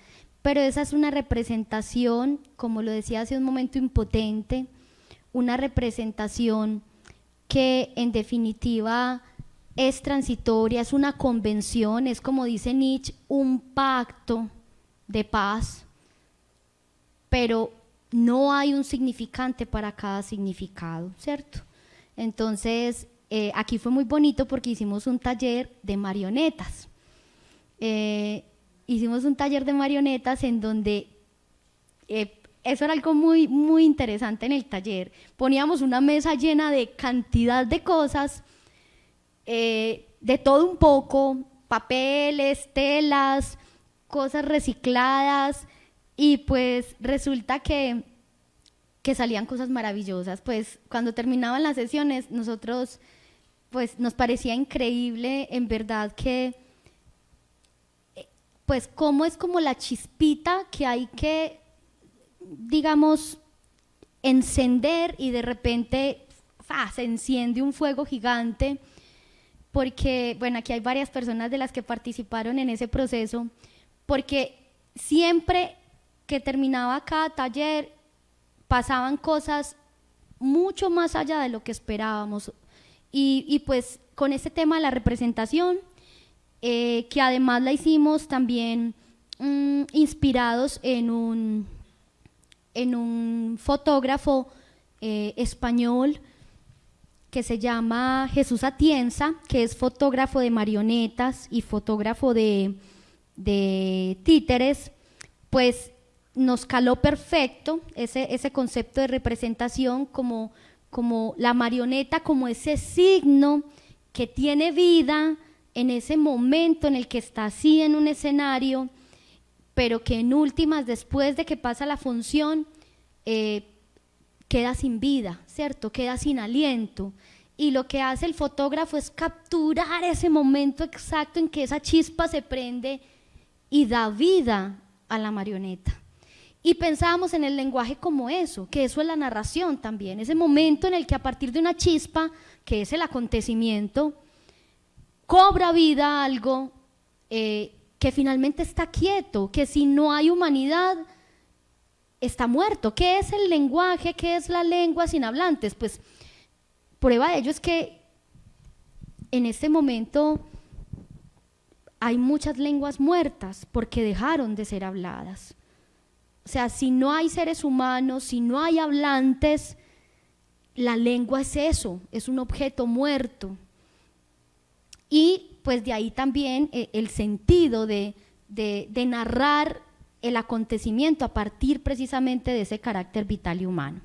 pero esa es una representación, como lo decía hace un momento, impotente, una representación que en definitiva es transitoria, es una convención, es como dice Nietzsche, un pacto de paz, pero no hay un significante para cada significado, ¿cierto? Entonces, aquí fue muy bonito porque hicimos un taller de marionetas. Hicimos un taller de marionetas en donde eso era algo muy, muy interesante en el taller. Poníamos una mesa llena de cantidad de cosas, de todo un poco, papeles, telas, cosas recicladas, y pues resulta que salían cosas maravillosas. Pues cuando terminaban las sesiones, nosotros pues nos parecía increíble en verdad que pues cómo es como la chispita que hay que, digamos, encender y de repente se enciende un fuego gigante, porque, bueno, aquí hay varias personas de las que participaron en ese proceso, porque siempre que terminaba cada taller pasaban cosas mucho más allá de lo que esperábamos, y pues con este tema de la representación, que además la hicimos también inspirados en un fotógrafo español que se llama Jesús Atienza, que es fotógrafo de marionetas y fotógrafo de títeres. Pues nos caló perfecto ese concepto de representación como la marioneta, como ese signo que tiene vida en ese momento en el que está así en un escenario, pero que en últimas, después de que pasa la función, queda sin vida, ¿cierto? Queda sin aliento. Y lo que hace el fotógrafo es capturar ese momento exacto en que esa chispa se prende y da vida a la marioneta. Y pensábamos en el lenguaje como eso, que eso es la narración también, ese momento en el que a partir de una chispa, que es el acontecimiento, cobra vida algo que finalmente está quieto, que si no hay humanidad, está muerto. ¿Qué es el lenguaje? ¿Qué es la lengua sin hablantes? Pues prueba de ello es que en este momento hay muchas lenguas muertas porque dejaron de ser habladas. O sea, si no hay seres humanos, si no hay hablantes, la lengua es eso, es un objeto muerto. Y pues de ahí también el sentido de narrar el acontecimiento a partir precisamente de ese carácter vital y humano.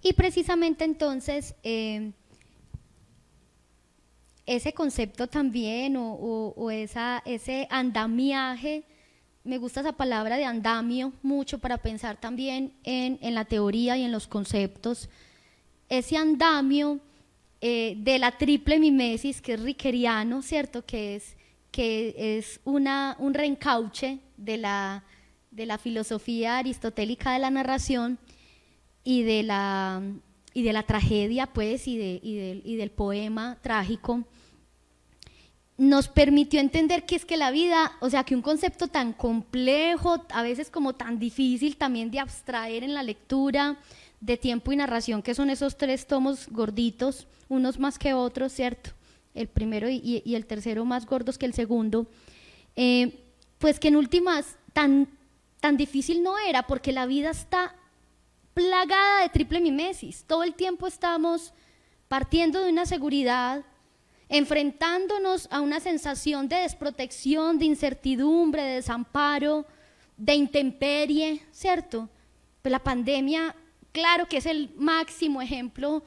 Y precisamente entonces ese concepto también o ese andamiaje, me gusta esa palabra de andamio mucho para pensar también en la teoría y en los conceptos, ese andamio de la triple mimesis que es rickeriano, ¿cierto? Que es un reencauche de la filosofía aristotélica de la narración y de la tragedia, pues, y del poema trágico, nos permitió entender que es que la vida, o sea, que un concepto tan complejo, a veces como tan difícil también de abstraer en la lectura, de tiempo y narración, que son esos 3 tomos gorditos, unos más que otros, ¿cierto? El primero y el tercero más gordos que el segundo, pues que en últimas tan difícil no era, porque la vida está plagada de triple mimesis. Todo el tiempo estamos partiendo de una seguridad, enfrentándonos a una sensación de desprotección, de incertidumbre, de desamparo, de intemperie, ¿cierto? Pues la pandemia, claro que es el máximo ejemplo,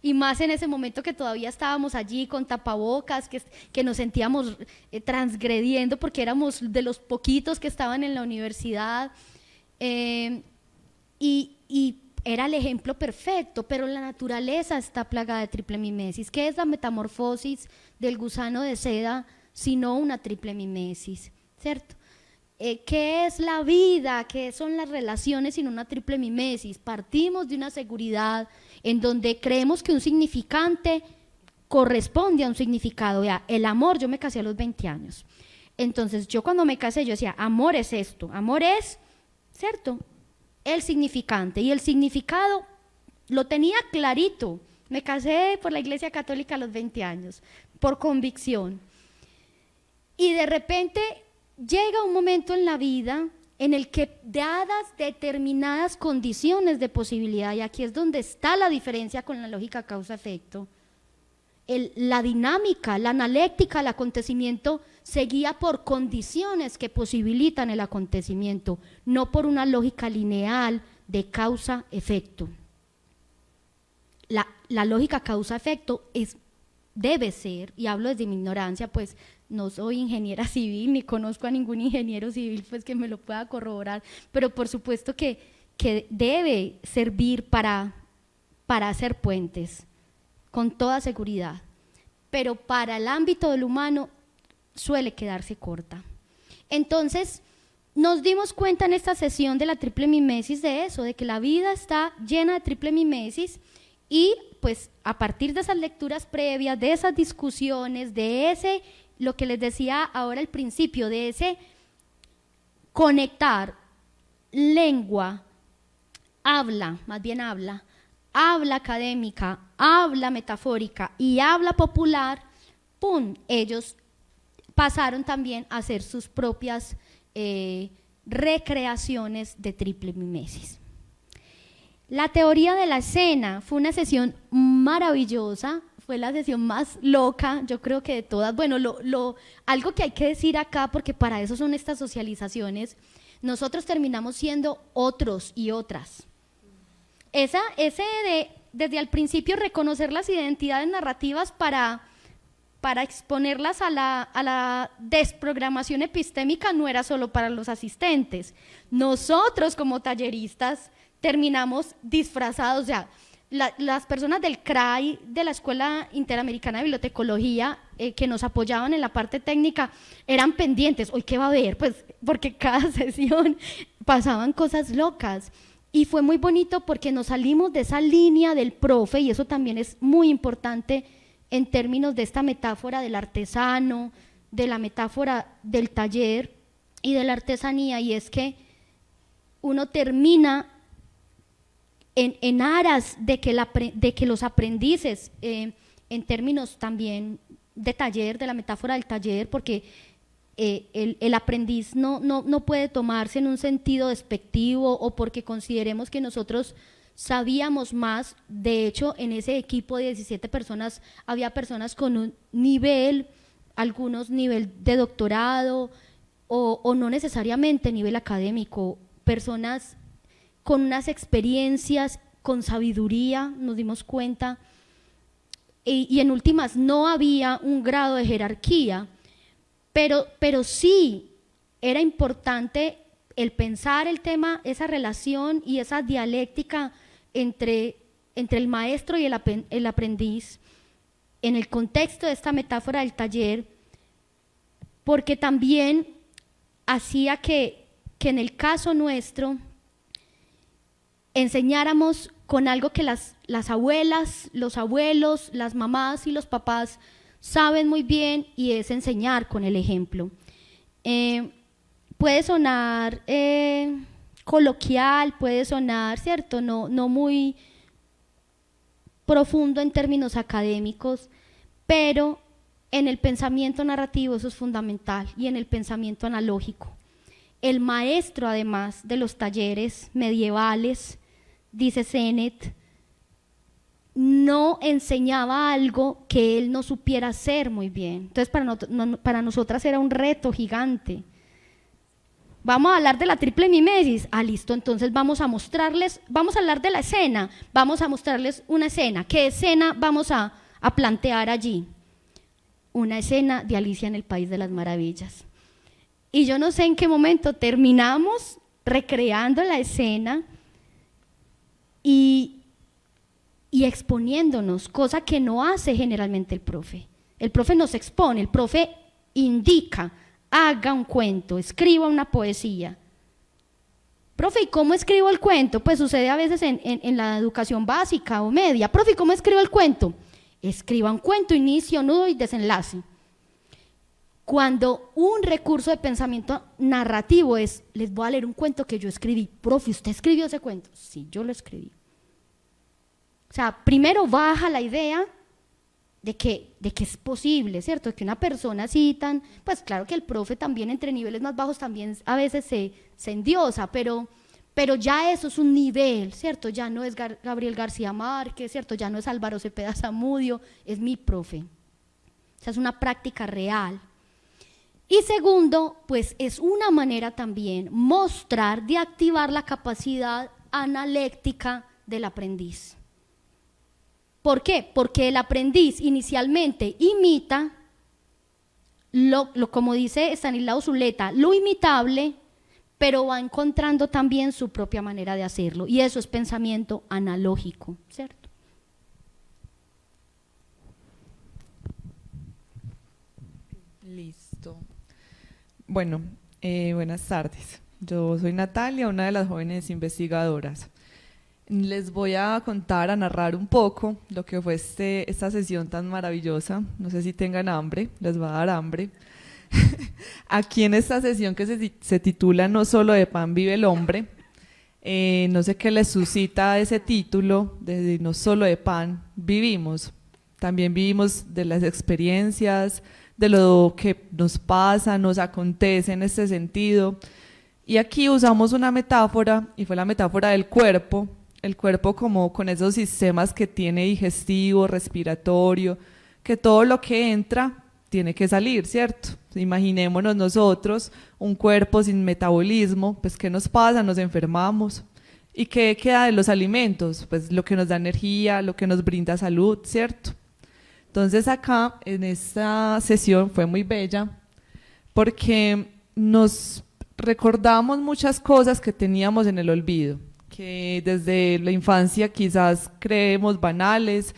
y más en ese momento que todavía estábamos allí con tapabocas, que nos sentíamos transgrediendo porque éramos de los poquitos que estaban en la universidad, y era el ejemplo perfecto, pero la naturaleza está plagada de triple mimesis. ¿Qué es la metamorfosis del gusano de seda sino una triple mimesis? ¿Cierto? ¿Qué es la vida? ¿Qué son las relaciones sino una triple mimesis? Partimos de una seguridad en donde creemos que un significante corresponde a un significado. Ya, el amor, yo me casé a los 20 años. Entonces yo cuando me casé yo decía, amor es esto, amor es, ¿cierto?, el significante, y el significado lo tenía clarito. Me casé por la Iglesia Católica a los 20 años, por convicción. Y de repente llega un momento en la vida en el que, dadas determinadas condiciones de posibilidad, y aquí es donde está la diferencia con la lógica causa-efecto, la dinámica, la analéctica del acontecimiento se guía por condiciones que posibilitan el acontecimiento, no por una lógica lineal de causa-efecto. La lógica causa-efecto debe ser, y hablo desde mi ignorancia, pues no soy ingeniera civil, ni conozco a ningún ingeniero civil pues que me lo pueda corroborar, pero por supuesto que debe servir para hacer puentes, con toda seguridad, pero para el ámbito del humano suele quedarse corta. Entonces, nos dimos cuenta en esta sesión de la triple mimesis de eso, de que la vida está llena de triple mimesis, y pues a partir de esas lecturas previas, de esas discusiones, de ese, lo que les decía ahora al principio, de ese conectar lengua, habla académica, habla metafórica y habla popular, ¡pum!, ellos pasaron también a hacer sus propias recreaciones de triple mimesis. La teoría de la escena fue una sesión maravillosa, fue la sesión más loca, yo creo que de todas. Bueno, algo que hay que decir acá, porque para eso son estas socializaciones, nosotros terminamos siendo otros y otras. Desde al principio reconocer las identidades narrativas para exponerlas a la desprogramación epistémica no era solo para los asistentes. Nosotros como talleristas terminamos disfrazados, o sea, las personas del CRAI, de la Escuela Interamericana de Bibliotecología, que nos apoyaban en la parte técnica, eran pendientes. ¿Hoy qué va a haber? Pues porque cada sesión pasaban cosas locas. Y fue muy bonito porque nos salimos de esa línea del profe, y eso también es muy importante en términos de esta metáfora del artesano, de la metáfora del taller y de la artesanía, y es que uno termina en aras de que los aprendices, en términos también de taller, de la metáfora del taller, porque el aprendiz no puede tomarse en un sentido despectivo o porque consideremos que nosotros sabíamos más. De hecho, en ese equipo de 17 personas había personas con un nivel, algunos nivel de doctorado o no necesariamente nivel académico, personas con unas experiencias, con sabiduría, nos dimos cuenta, y en últimas no había un grado de jerarquía, pero sí era importante el pensar el tema, esa relación y esa dialéctica entre el maestro y el aprendiz en el contexto de esta metáfora del taller, porque también hacía que en el caso nuestro enseñáramos con algo que las abuelas, los abuelos, las mamás y los papás saben muy bien, y es enseñar con el ejemplo. Puede sonar coloquial, puede sonar, ¿cierto?, no muy profundo en términos académicos, pero en el pensamiento narrativo eso es fundamental, y en el pensamiento analógico. El maestro, además de los talleres medievales, dice Sennett, no enseñaba algo que él no supiera hacer muy bien. Entonces para nosotras era un reto gigante. Vamos a hablar de la triple mimesis. Listo, entonces vamos a hablar de la escena, vamos a mostrarles una escena. ¿Qué escena vamos a plantear allí? Una escena de Alicia en el País de las Maravillas. Y yo no sé en qué momento terminamos recreando la escena y exponiéndonos, cosa que no hace generalmente el profe. El profe nos expone, el profe indica, haga un cuento, escriba una poesía. Profe, ¿y cómo escribo el cuento? Pues sucede a veces en la educación básica o media. Profe, ¿y cómo escribo el cuento? Escriba un cuento, inicio, nudo y desenlace. Cuando un recurso de pensamiento narrativo es, les voy a leer un cuento que yo escribí. Profe, ¿usted escribió ese cuento? Sí, yo lo escribí. O sea, primero baja la idea de que es posible, ¿cierto? Que una persona así tan, pues claro que el profe también entre niveles más bajos también a veces se endiosa, pero ya eso es un nivel, ¿cierto? Ya no es Gabriel García Márquez, ¿cierto? Ya no es Álvaro Cepeda Zamudio, es mi profe. O sea, es una práctica real. Y segundo, pues es una manera también mostrar, de activar la capacidad analéctica del aprendiz. ¿Por qué? Porque el aprendiz inicialmente imita, como dice Estanislao Zuleta, lo imitable, pero va encontrando también su propia manera de hacerlo, y eso es pensamiento analógico, ¿cierto? Listo. Bueno, buenas tardes. Yo soy Natalia, una de las jóvenes investigadoras. Les voy a contar, a narrar un poco lo que fue esta sesión tan maravillosa. No sé si tengan hambre, les va a dar hambre. Aquí en esta sesión que se titula No solo de pan vive el hombre, no sé qué les suscita ese título de No solo de pan vivimos. También vivimos de las experiencias, de lo que nos pasa, nos acontece en este sentido. Y aquí usamos una metáfora, y fue la metáfora del cuerpo, el cuerpo como con esos sistemas que tiene digestivo, respiratorio, que todo lo que entra tiene que salir, ¿cierto? Imaginémonos nosotros un cuerpo sin metabolismo, pues ¿qué nos pasa? Nos enfermamos. ¿Y qué queda de los alimentos? Pues lo que nos da energía, lo que nos brinda salud, ¿cierto? Entonces acá en esta sesión fue muy bella porque nos recordamos muchas cosas que teníamos en el olvido, que desde la infancia quizás creemos banales,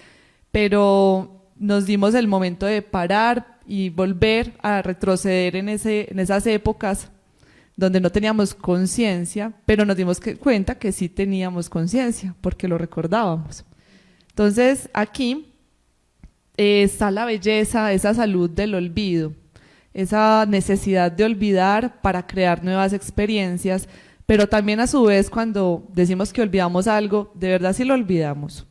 pero nos dimos el momento de parar y volver a retroceder en esas épocas donde no teníamos conciencia, pero nos dimos cuenta que sí teníamos conciencia, porque lo recordábamos. Entonces aquí está la belleza, esa salud del olvido, esa necesidad de olvidar para crear nuevas experiencias, pero también a su vez cuando decimos que olvidamos algo, ¿de verdad sí lo olvidamos?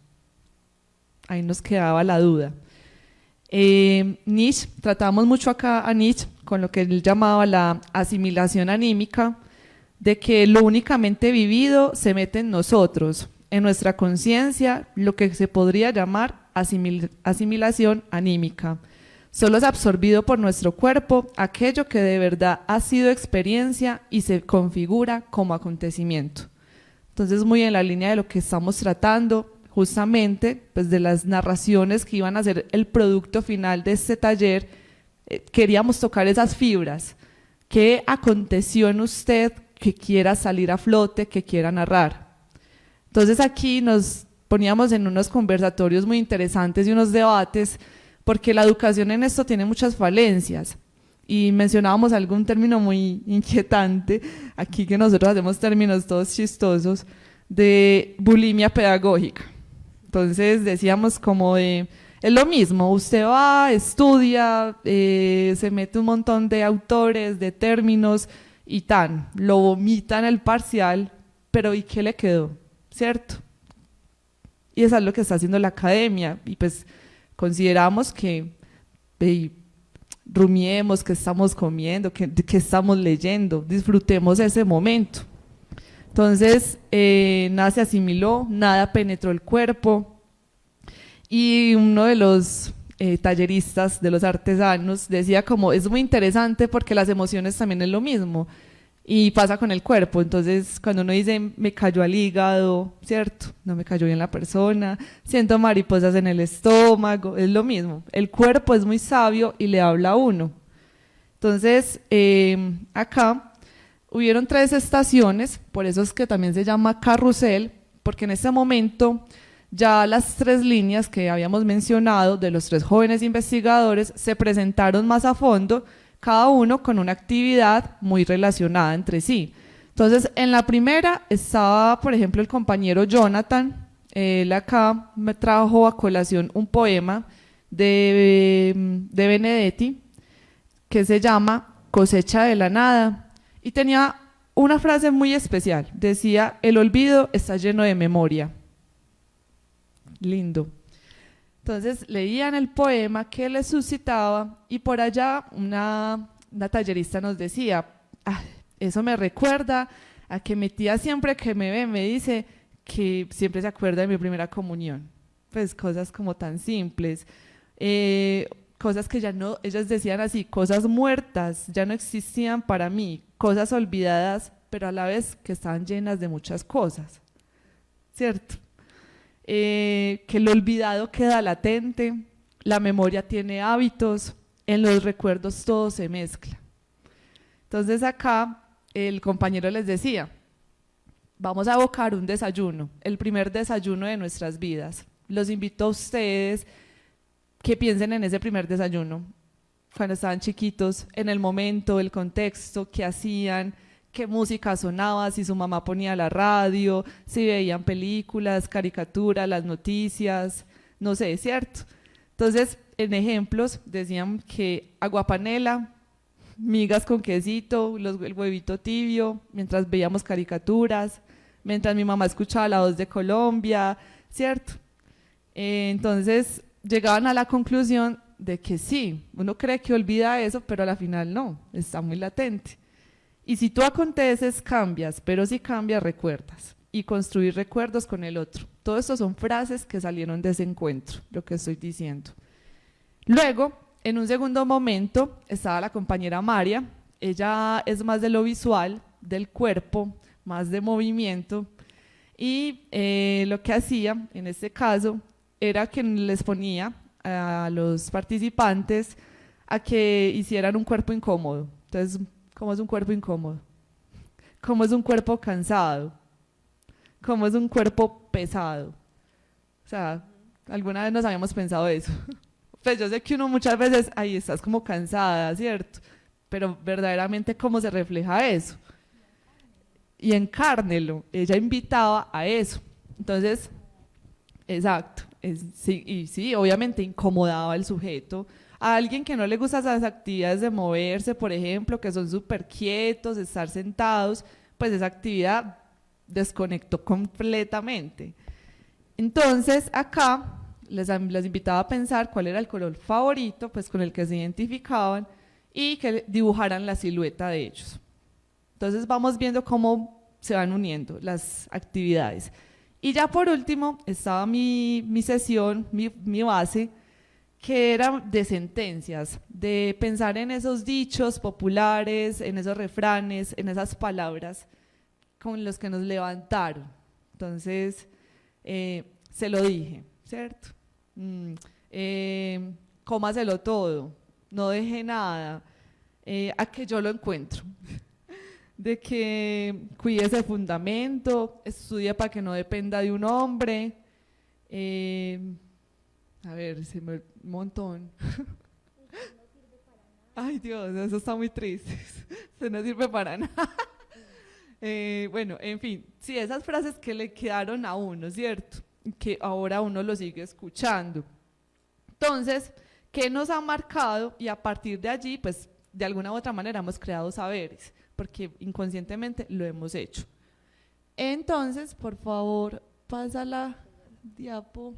Ahí nos quedaba la duda. Nietzsche, tratamos mucho acá a Nietzsche con lo que él llamaba la asimilación anímica, de que lo únicamente vivido se mete en nosotros, en nuestra conciencia, lo que se podría llamar asimilación anímica. Solo es absorbido por nuestro cuerpo aquello que de verdad ha sido experiencia y se configura como acontecimiento. Entonces, muy en la línea de lo que estamos tratando, justamente, pues de las narraciones que iban a ser el producto final de este taller, queríamos tocar esas fibras. ¿Qué aconteció en usted que quiera salir a flote, que quiera narrar? Entonces aquí nos poníamos en unos conversatorios muy interesantes y unos debates, porque la educación en esto tiene muchas falencias. Y mencionábamos algún término muy inquietante, aquí que nosotros hacemos términos todos chistosos, de bulimia pedagógica. Entonces decíamos como de, es lo mismo, usted va, estudia, se mete un montón de autores, de términos y lo vomita en el parcial, pero ¿y qué le quedó? ¿Cierto? Y eso es lo que está haciendo la academia, y pues consideramos que rumiemos, que estamos comiendo, que estamos leyendo, disfrutemos ese momento. Entonces, nada se asimiló, nada penetró el cuerpo, y uno de los talleristas, de los artesanos, decía como, es muy interesante porque las emociones también es lo mismo, y pasa con el cuerpo. Entonces, cuando uno dice, me cayó al hígado, ¿cierto? No me cayó bien la persona, siento mariposas en el estómago, es lo mismo. El cuerpo es muy sabio y le habla a uno. Entonces, acá hubieron 3 estaciones, por eso es que también se llama carrusel, porque en ese momento ya las 3 líneas que habíamos mencionado de los 3 jóvenes investigadores se presentaron más a fondo, cada uno con una actividad muy relacionada entre sí. Entonces, en la primera estaba, por ejemplo, el compañero Jonathan. Él acá me trajo a colación un poema de Benedetti que se llama Cosecha de la Nada, y tenía una frase muy especial, decía, el olvido está lleno de memoria. Lindo. Entonces leían el poema que les suscitaba, y por allá una tallerista nos decía, eso me recuerda a que mi tía siempre que me ve me dice que siempre se acuerda de mi primera comunión. Pues cosas como tan simples, cosas que ya no, ellas decían así, cosas muertas, ya no existían para mí, cosas olvidadas, pero a la vez que estaban llenas de muchas cosas, ¿cierto? Que lo olvidado queda latente, la memoria tiene hábitos, en los recuerdos todo se mezcla. Entonces acá el compañero les decía, vamos a evocar un desayuno, el primer desayuno de nuestras vidas. Los invito a ustedes que piensen en ese primer desayuno, cuando estaban chiquitos, en el momento, el contexto, qué hacían, qué música sonaba, si su mamá ponía la radio, si veían películas, caricaturas, las noticias, no sé, ¿cierto? Entonces, en ejemplos, decían que aguapanela, migas con quesito, el huevito tibio, mientras veíamos caricaturas, mientras mi mamá escuchaba La Voz de Colombia, ¿cierto? Entonces, llegaban a la conclusión de que sí, uno cree que olvida eso, pero a la final no, está muy latente. Y si tú aconteces, cambias, pero si cambias, recuerdas. Y construir recuerdos con el otro. Todo esto son frases que salieron de ese encuentro, lo que estoy diciendo. Luego, en un segundo momento, estaba la compañera María. Ella es más de lo visual, del cuerpo, más de movimiento. Y lo que hacía, en este caso, era que les ponía a los participantes a que hicieran un cuerpo incómodo. Entonces, ¿cómo es un cuerpo incómodo? ¿Cómo es un cuerpo cansado? ¿Cómo es un cuerpo pesado? O sea, alguna vez nos habíamos pensado eso. Pues yo sé que uno muchas veces, ahí estás como cansada, ¿cierto? Pero verdaderamente, ¿cómo se refleja eso? Y encárnelo. Ella invitaba a eso. Entonces, exacto. Sí, y sí, obviamente incomodaba al sujeto. A alguien que no le gustan esas actividades de moverse, por ejemplo, que son súper quietos, estar sentados, pues esa actividad desconectó completamente. Entonces, acá les invitaba a pensar cuál era el color favorito, pues con el que se identificaban y que dibujaran la silueta de ellos. Entonces vamos viendo cómo se van uniendo las actividades. Y ya por último estaba mi sesión, mi base, que era de sentencias, de pensar en esos dichos populares, en esos refranes, en esas palabras con los que nos levantaron. Entonces, se lo dije, ¿cierto? Cómaselo todo, no deje nada, a que yo lo encuentro. De que cuide ese fundamento, estudie para que no dependa de un hombre. A ver, un montón. Ay Dios, eso está muy triste. Eso no sirve para nada. Bueno, en fin, sí, esas frases que le quedaron a uno, ¿cierto? Que ahora uno lo sigue escuchando. Entonces, ¿qué nos ha marcado? Y a partir de allí, pues, de alguna u otra manera hemos creado saberes, porque inconscientemente lo hemos hecho. Entonces, por favor, pasa la diapo.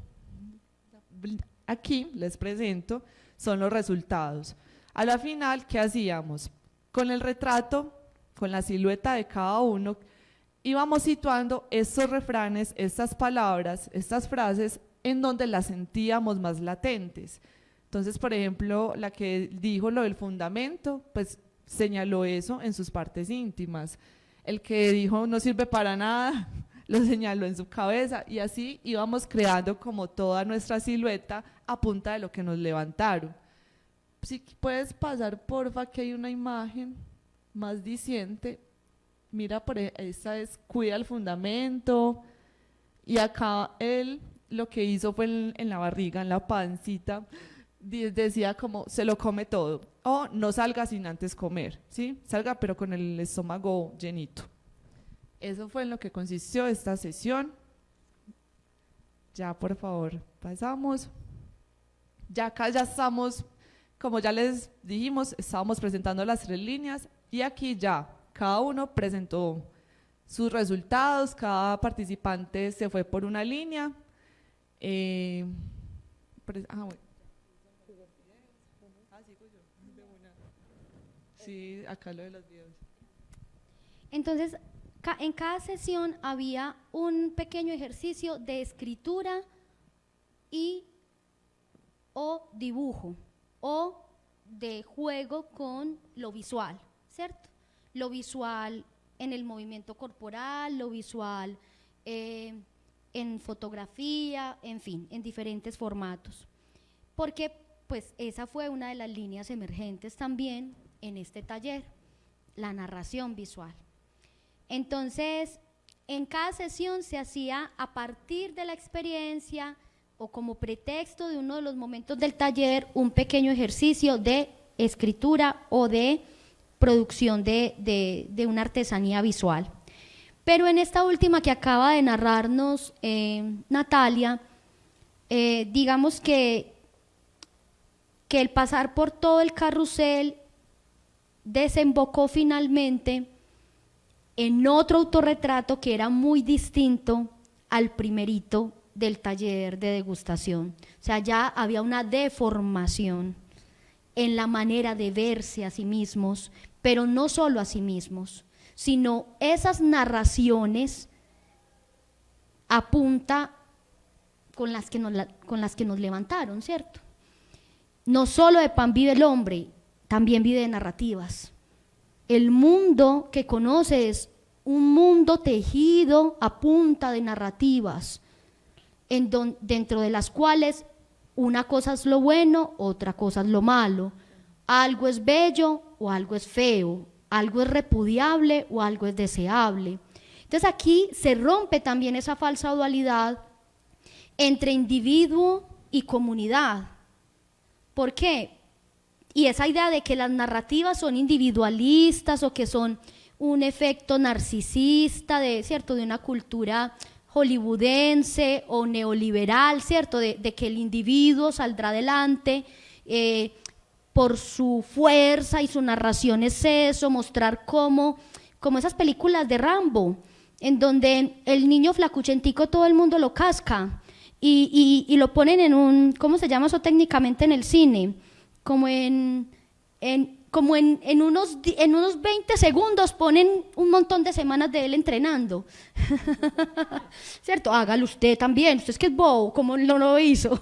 Aquí les presento, son los resultados. A la final, ¿qué hacíamos? Con el retrato, con la silueta de cada uno, íbamos situando estos refranes, estas palabras, estas frases, en donde las sentíamos más latentes. Entonces, por ejemplo, la que dijo lo del fundamento, pues señaló eso en sus partes íntimas. El que dijo no sirve para nada, lo señaló en su cabeza, y así íbamos creando como toda nuestra silueta a punta de lo que nos levantaron. Si puedes pasar, porfa, que hay una imagen más diciente. Mira, esta es cuida el fundamento, y acá él lo que hizo fue en la barriga, en la pancita, decía como se lo come todo, o no salga sin antes comer, ¿sí? Salga pero con el estómago llenito. Eso fue en lo que consistió esta sesión. Ya, por favor, pasamos. Ya acá ya estamos, como ya les dijimos, estábamos presentando las 3 líneas, y aquí ya cada uno presentó sus resultados, cada participante se fue por una línea. Bueno. Sí, acá lo de los videos. Entonces, en cada sesión había un pequeño ejercicio de escritura o dibujo, o de juego con lo visual, ¿cierto? Lo visual en el movimiento corporal, lo visual en fotografía, en fin, en diferentes formatos. Porque pues esa fue una de las líneas emergentes también en este taller, la narración visual. Entonces, en cada sesión se hacía a partir de la experiencia o como pretexto de uno de los momentos del taller un pequeño ejercicio de escritura o de producción de una artesanía visual. Pero en esta última que acaba de narrarnos Natalia, digamos que el pasar por todo el carrusel desembocó finalmente en otro autorretrato que era muy distinto al primerito del taller de degustación. O sea, ya había una deformación en la manera de verse a sí mismos, pero no solo a sí mismos, sino esas narraciones a punta con las que nos levantaron, ¿cierto? No solo de pan vive el hombre, también vive de narrativas. El mundo que conoce es un mundo tejido a punta de narrativas, dentro de las cuales una cosa es lo bueno, otra cosa es lo malo, algo es bello o algo es feo, algo es repudiable o algo es deseable. Entonces aquí se rompe también esa falsa dualidad entre individuo y comunidad. ¿Por qué? Y esa idea de que las narrativas son individualistas o que son un efecto narcisista ¿cierto? De una cultura hollywoodense o neoliberal, ¿cierto? De que el individuo saldrá adelante por su fuerza y su narración es eso, mostrar como esas películas de Rambo, en donde el niño flacuchentico todo el mundo lo casca y lo ponen en un, ¿cómo se llama eso técnicamente en el cine? Como en unos 20 segundos ponen un montón de semanas de él entrenando. ¿Cierto? Hágalo usted también, usted es que es bobo, como no lo hizo.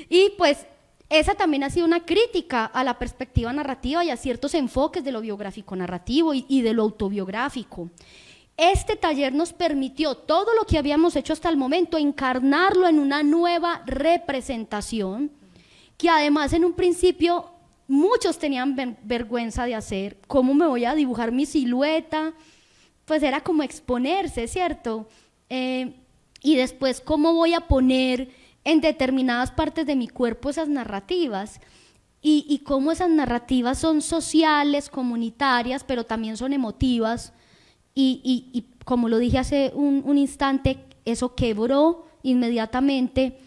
Y pues esa también ha sido una crítica a la perspectiva narrativa y a ciertos enfoques de lo biográfico narrativo y de lo autobiográfico. Este taller nos permitió todo lo que habíamos hecho hasta el momento, encarnarlo en una nueva representación, que además en un principio muchos tenían vergüenza de hacer. ¿Cómo me voy a dibujar mi silueta? Pues era como exponerse, ¿cierto? Y después, ¿cómo voy a poner en determinadas partes de mi cuerpo esas narrativas? Y cómo esas narrativas son sociales, comunitarias, pero también son emotivas. Y como lo dije hace un instante, eso quebró inmediatamente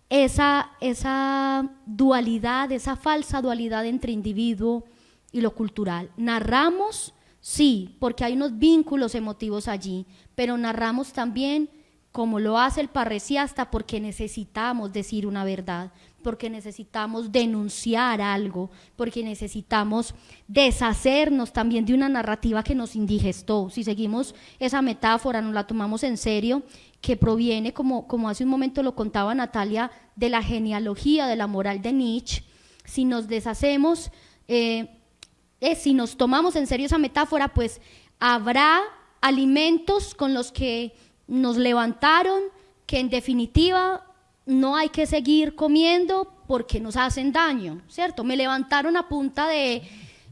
esa dualidad, esa falsa dualidad entre individuo y lo cultural. Narramos, sí, porque hay unos vínculos emotivos allí, pero narramos también como lo hace el parresiasta porque necesitamos decir una verdad, porque necesitamos denunciar algo, porque necesitamos deshacernos también de una narrativa que nos indigestó. Si seguimos esa metáfora, nos la tomamos en serio, que proviene, como hace un momento lo contaba Natalia, de la genealogía de la moral de Nietzsche. Si nos deshacemos, si nos tomamos en serio esa metáfora, pues habrá alimentos con los que nos levantaron, que en definitiva no hay que seguir comiendo porque nos hacen daño, ¿cierto? Me levantaron a punta de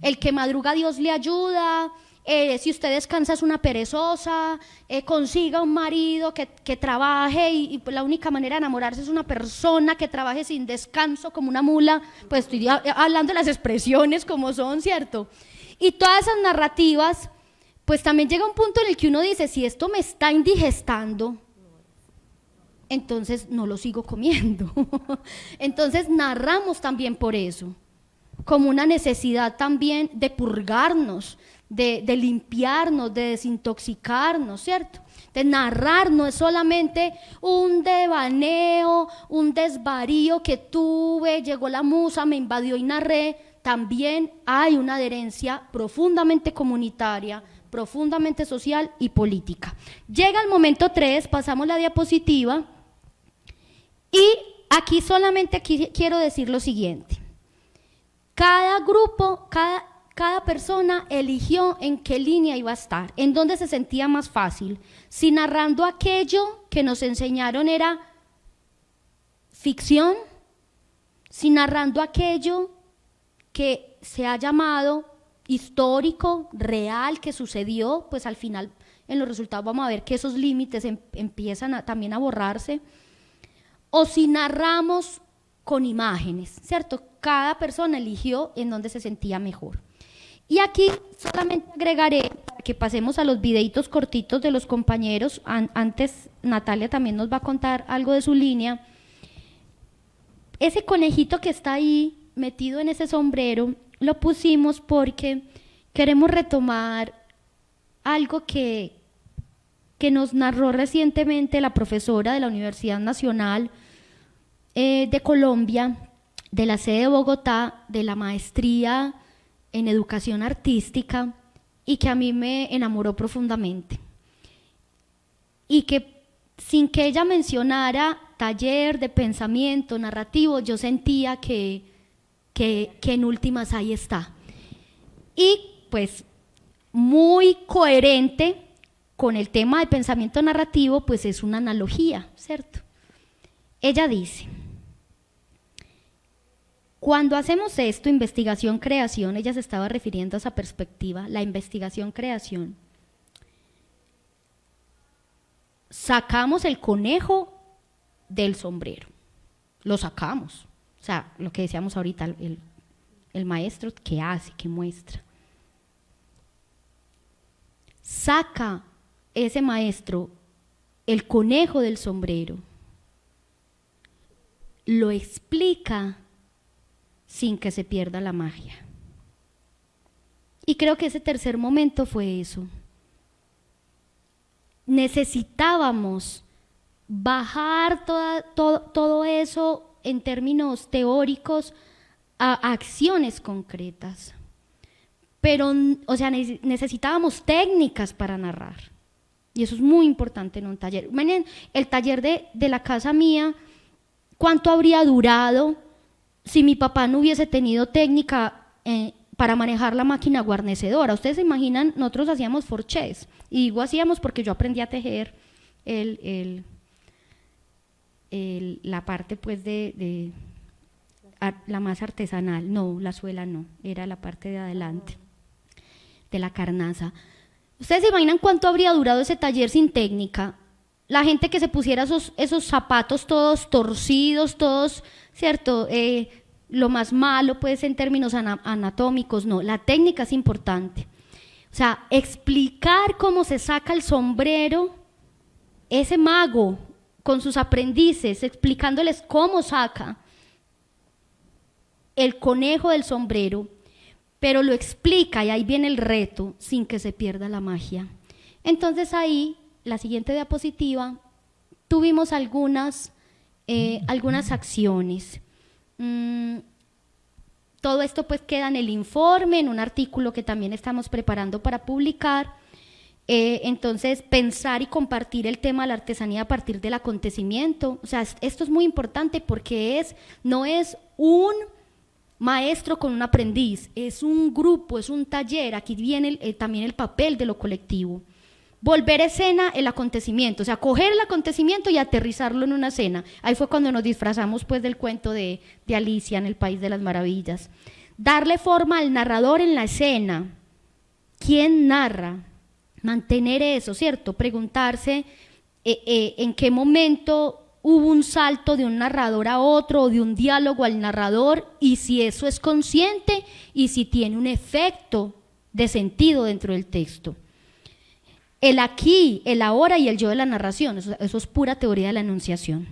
el que madruga Dios le ayuda, si usted descansa es una perezosa, consiga un marido que trabaje y la única manera de enamorarse es una persona que trabaje sin descanso como una mula. Pues estoy hablando de las expresiones como son, ¿cierto? Y todas esas narrativas, pues también llega un punto en el que uno dice, si esto me está indigestando, entonces no lo sigo comiendo. Entonces narramos también por eso, como una necesidad también de purgarnos, de limpiarnos, de desintoxicarnos, ¿cierto? De narrar no es solamente un devaneo, un desvarío que tuve, llegó la musa, me invadió y narré. También hay una adherencia profundamente comunitaria, profundamente social y política. Llega el momento 3, pasamos la diapositiva, y aquí solamente quiero decir lo siguiente. Cada grupo, cada persona eligió en qué línea iba a estar, en dónde se sentía más fácil. Si narrando aquello que nos enseñaron era ficción, si narrando aquello que se ha llamado histórico, real, que sucedió, pues al final en los resultados vamos a ver que esos límites empiezan también a borrarse, o si narramos con imágenes, ¿cierto? Cada persona eligió en dónde se sentía mejor. Y aquí solamente agregaré, para que pasemos a los videitos cortitos de los compañeros, antes Natalia también nos va a contar algo de su línea. Ese conejito que está ahí metido en ese sombrero, lo pusimos porque queremos retomar algo que nos narró recientemente la profesora de la Universidad Nacional de Colombia, de la sede de Bogotá, de la maestría en educación artística, y que a mí me enamoró profundamente. Y que sin que ella mencionara taller de pensamiento narrativo, yo sentía que en últimas ahí está. Y pues muy coherente con el tema de pensamiento narrativo, pues es una analogía, ¿cierto? Ella dice: cuando hacemos esto, investigación-creación, ella se estaba refiriendo a esa perspectiva, la investigación-creación, sacamos el conejo del sombrero, lo sacamos, o sea, lo que decíamos ahorita, el maestro que hace, que muestra. Saca ese maestro el conejo del sombrero, lo explica sin que se pierda la magia. Y creo que ese tercer momento fue eso. Necesitábamos bajar todo eso en términos teóricos a acciones concretas. Pero, o sea, necesitábamos técnicas para narrar. Y eso es muy importante en un taller. Miren, el taller de la casa mía, ¿cuánto habría durado si mi papá no hubiese tenido técnica para manejar la máquina guarnecedora? Ustedes se imaginan, nosotros hacíamos forchés, y digo hacíamos porque yo aprendí a tejer la parte pues la más artesanal, no, la suela no, era la parte de adelante, de la carnaza. ¿Ustedes se imaginan cuánto habría durado ese taller sin técnica? La gente que se pusiera esos zapatos todos torcidos, todos, ¿cierto? Lo más malo pues en términos anatómicos, no, la técnica es importante. O sea, explicar cómo se saca el sombrero, ese mago con sus aprendices, explicándoles cómo saca el conejo del sombrero, pero lo explica, y ahí viene el reto, sin que se pierda la magia. Entonces ahí, la siguiente diapositiva, tuvimos algunas acciones. Todo esto pues queda en el informe, en un artículo que también estamos preparando para publicar. Entonces, pensar y compartir el tema de la artesanía a partir del acontecimiento. O sea, esto es muy importante porque no es un maestro con un aprendiz, es un grupo, es un taller. Aquí viene también el papel de lo colectivo. Volver a escena el acontecimiento, o sea, coger el acontecimiento y aterrizarlo en una escena. Ahí fue cuando nos disfrazamos pues del cuento de Alicia en el País de las Maravillas. Darle forma al narrador en la escena. ¿Quién narra? Mantener eso, ¿cierto? Preguntarse en qué momento hubo un salto de un narrador a otro, o de un diálogo al narrador, y si eso es consciente y si tiene un efecto de sentido dentro del texto. El aquí, el ahora y el yo de la narración, eso es pura teoría de la enunciación.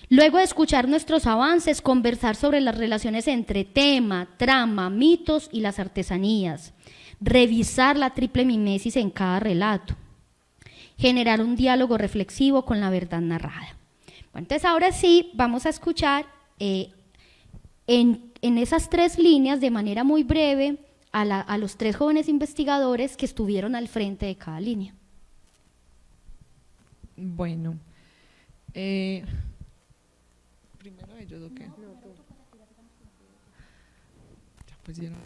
Luego de escuchar nuestros avances, conversar sobre las relaciones entre tema, trama, mitos y las artesanías. Revisar la triple mimesis en cada relato. Generar un diálogo reflexivo con la verdad narrada. Bueno, entonces ahora sí vamos a escuchar en esas tres líneas, de manera muy breve, a los tres jóvenes investigadores que estuvieron al frente de cada línea. Bueno, primero ellos, ¿o qué? Ya pusieron.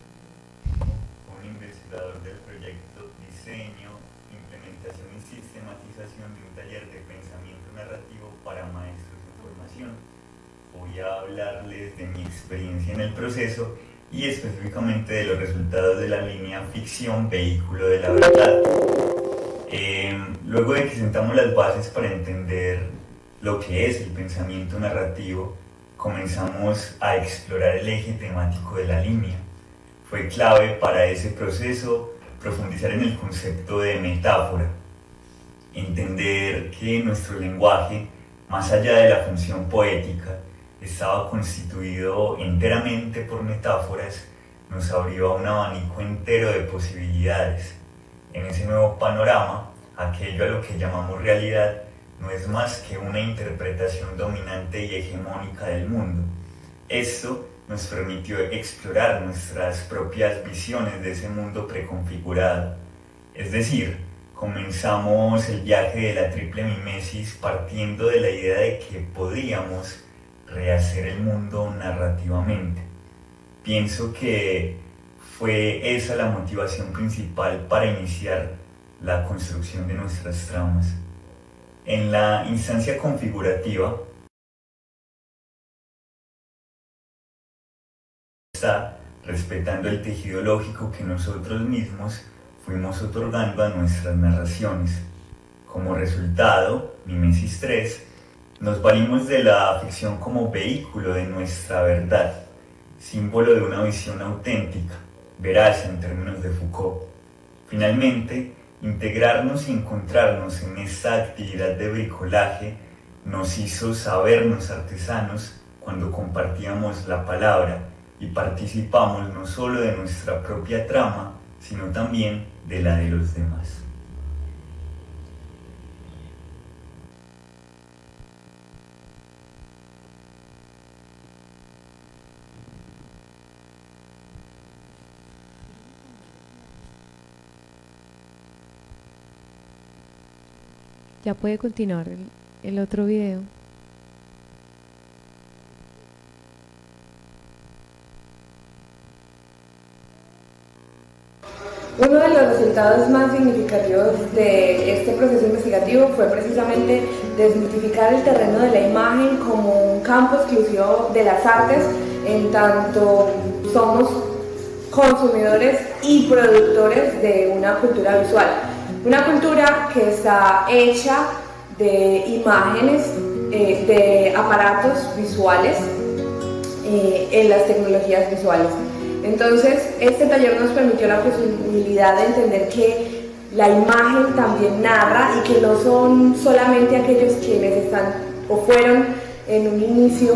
Un investigador del proyecto Diseño, Implementación y Sistematización de un taller de pensamiento narrativo para maestros en formación. Voy a hablarles de mi experiencia en el proceso y específicamente de los resultados de la línea ficción vehículo de la verdad. Luego de que sentamos las bases para entender lo que es el pensamiento narrativo, comenzamos a explorar el eje temático de la línea. Fue clave para ese proceso profundizar en el concepto de metáfora, entender que nuestro lenguaje, más allá de la función poética, estaba constituido enteramente por metáforas, nos abrió a un abanico entero de posibilidades. En ese nuevo panorama, aquello a lo que llamamos realidad no es más que una interpretación dominante y hegemónica del mundo. Esto nos permitió explorar nuestras propias visiones de ese mundo preconfigurado. Es decir, comenzamos el viaje de la triple mimesis partiendo de la idea de que podíamos rehacer el mundo narrativamente. Pienso que fue esa la motivación principal para iniciar la construcción de nuestras tramas. En la instancia configurativa está respetando el tejido lógico que nosotros mismos fuimos otorgando a nuestras narraciones. Como resultado, Mimesis 3, nos valimos de la ficción como vehículo de nuestra verdad, símbolo de una visión auténtica, veraz en términos de Foucault. Finalmente, integrarnos y encontrarnos en esta actividad de bricolaje nos hizo sabernos artesanos cuando compartíamos la palabra y participamos no solo de nuestra propia trama, sino también de la de los demás. Ya puede continuar el otro video. Uno de los resultados más significativos de este proceso investigativo fue precisamente desmitificar el terreno de la imagen como un campo exclusivo de las artes, en tanto somos consumidores y productores de una cultura visual. Una cultura que está hecha de imágenes, de aparatos visuales en las tecnologías visuales. Entonces, este taller nos permitió la posibilidad de entender que la imagen también narra y que no son solamente aquellos quienes están o fueron en un inicio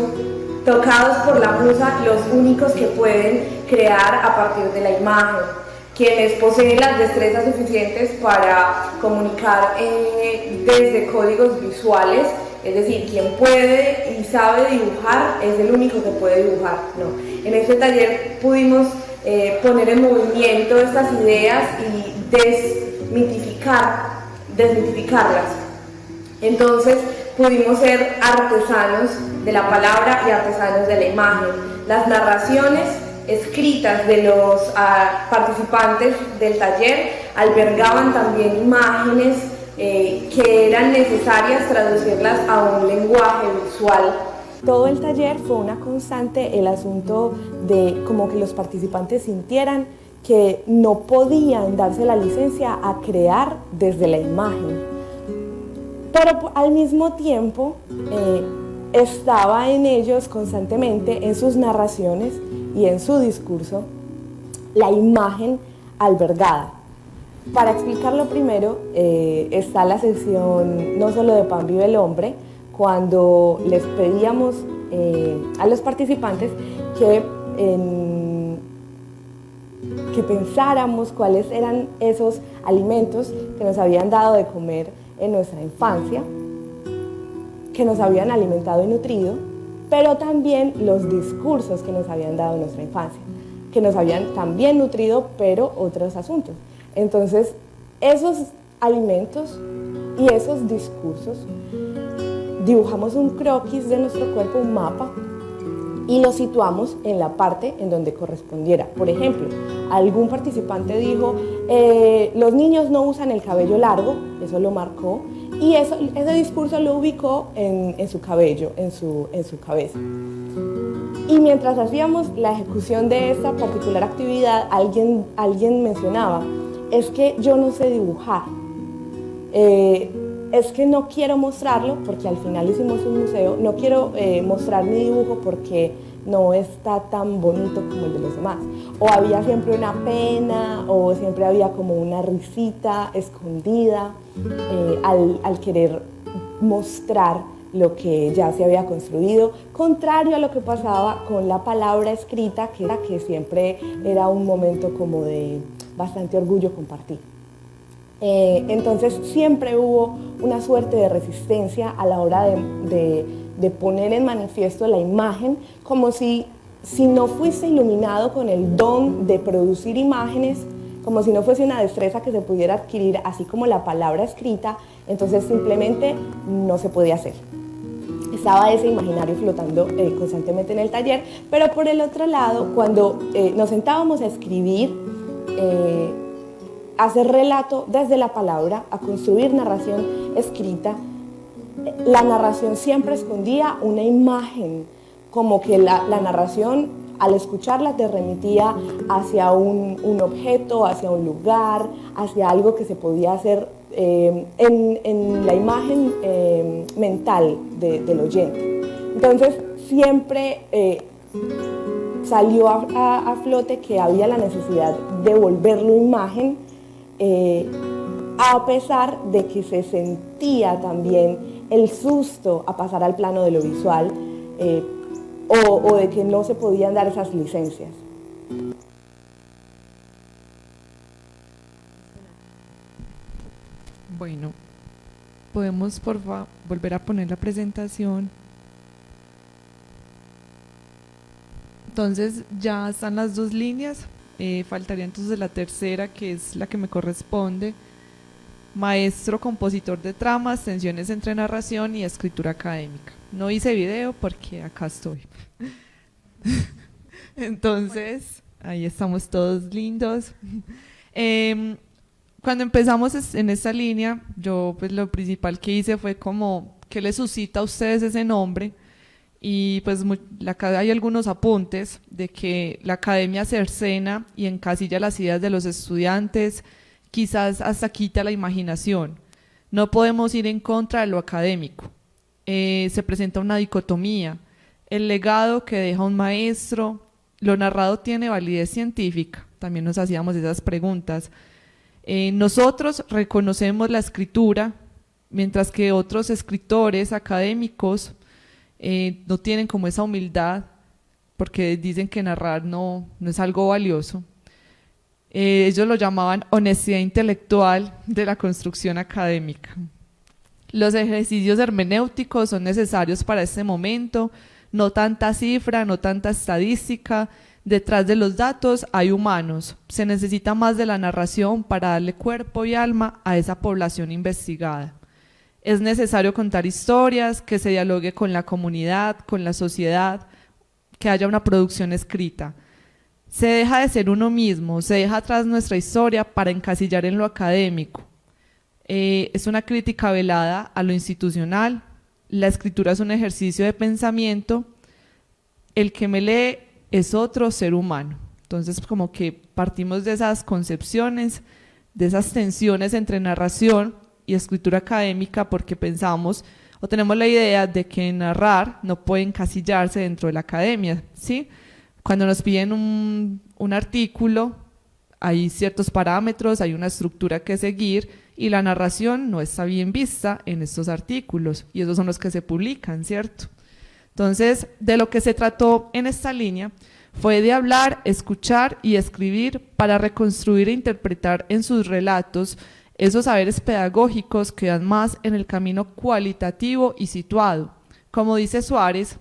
tocados por la musa los únicos que pueden crear a partir de la imagen, quienes poseen las destrezas suficientes para comunicar desde códigos visuales, es decir, quien puede y sabe dibujar es el único que puede dibujar. No. En este taller pudimos poner en movimiento estas ideas y desmitificarlas. Entonces pudimos ser artesanos de la palabra y artesanos de la imagen. Las narraciones escritas de los participantes del taller albergaban también imágenes que eran necesarias traducirlas a un lenguaje visual. Todo el taller fue una constante el asunto de como que los participantes sintieran que no podían darse la licencia a crear desde la imagen, pero al mismo tiempo estaba en ellos constantemente, en sus narraciones y en su discurso, la imagen albergada. Para explicarlo primero, está la sección no solo de Pan Vive el Hombre, cuando les pedíamos a los participantes que pensáramos cuáles eran esos alimentos que nos habían dado de comer en nuestra infancia, que nos habían alimentado y nutrido, pero también los discursos que nos habían dado en nuestra infancia, que nos habían también nutrido, pero otros asuntos. Entonces, esos alimentos y esos discursos, dibujamos un croquis de nuestro cuerpo, un mapa, y lo situamos en la parte en donde correspondiera. Por ejemplo, algún participante dijo, los niños no usan el cabello largo, eso lo marcó, y ese discurso lo ubicó en su cabello, en su cabeza. Y mientras hacíamos la ejecución de esta particular actividad, alguien mencionaba, es que yo no sé dibujar, es que no quiero mostrarlo porque al final hicimos un museo, no quiero mostrar mi dibujo porque no está tan bonito como el de los demás. O había siempre una pena, o siempre había como una risita escondida al querer mostrar lo que ya se había construido, contrario a lo que pasaba con la palabra escrita, que siempre era un momento como de bastante orgullo compartir. Entonces siempre hubo una suerte de resistencia a la hora de poner en manifiesto la imagen, como si si no fuiste iluminado con el don de producir imágenes, como si no fuese una destreza que se pudiera adquirir, así como la palabra escrita, entonces simplemente no se podía hacer. Estaba ese imaginario flotando constantemente en el taller, pero por el otro lado, cuando nos sentábamos a escribir, a hacer relato desde la palabra, a construir narración escrita, la narración siempre escondía una imagen, como que la narración, al escucharla, te remitía hacia un objeto, hacia un lugar, hacia algo que se podía hacer en la imagen mental del oyente. Entonces, siempre salió a flote que había la necesidad de volverlo imagen, a pesar de que se sentía también el susto a pasar al plano de lo visual, o de que no se podían dar esas licencias. Bueno, podemos por favor volver a poner la presentación. Entonces ya están las dos líneas, faltaría entonces la tercera, que es la que me corresponde: maestro compositor de tramas, tensiones entre narración y escritura académica. No hice video porque acá estoy. Entonces, ahí estamos todos lindos. Cuando empezamos en esta línea, yo pues lo principal que hice fue como, ¿qué les suscita a ustedes ese nombre? Y pues acá hay algunos apuntes de que la academia cercena y encasilla las ideas de los estudiantes, quizás hasta quita la imaginación. No podemos ir en contra de lo académico. Se presenta una dicotomía: el legado que deja un maestro, lo narrado tiene validez científica. También nos hacíamos esas preguntas. Nosotros reconocemos la escritura, mientras que otros escritores académicos no tienen como esa humildad, porque dicen que narrar no es algo valioso. Ellos lo llamaban honestidad intelectual de la construcción académica. Los ejercicios hermenéuticos son necesarios para este momento, no tanta cifra, no tanta estadística. Detrás de los datos hay humanos. Se necesita más de la narración para darle cuerpo y alma a esa población investigada. Es necesario contar historias, que se dialogue con la comunidad, con la sociedad, que haya una producción escrita. Se deja de ser uno mismo, se deja atrás nuestra historia para encasillar en lo académico. Es una crítica velada a lo institucional. La escritura es un ejercicio de pensamiento. El que me lee es otro ser humano. Entonces, como que partimos de esas concepciones, de esas tensiones entre narración y escritura académica, porque pensamos o tenemos la idea de que narrar no puede encasillarse dentro de la academia, ¿sí? Cuando nos piden un artículo, hay ciertos parámetros, hay una estructura que seguir, y la narración no está bien vista en estos artículos, y esos son los que se publican, ¿cierto? Entonces, de lo que se trató en esta línea fue de hablar, escuchar y escribir para reconstruir e interpretar en sus relatos esos saberes pedagógicos que dan más en el camino cualitativo y situado. Como dice Suárez,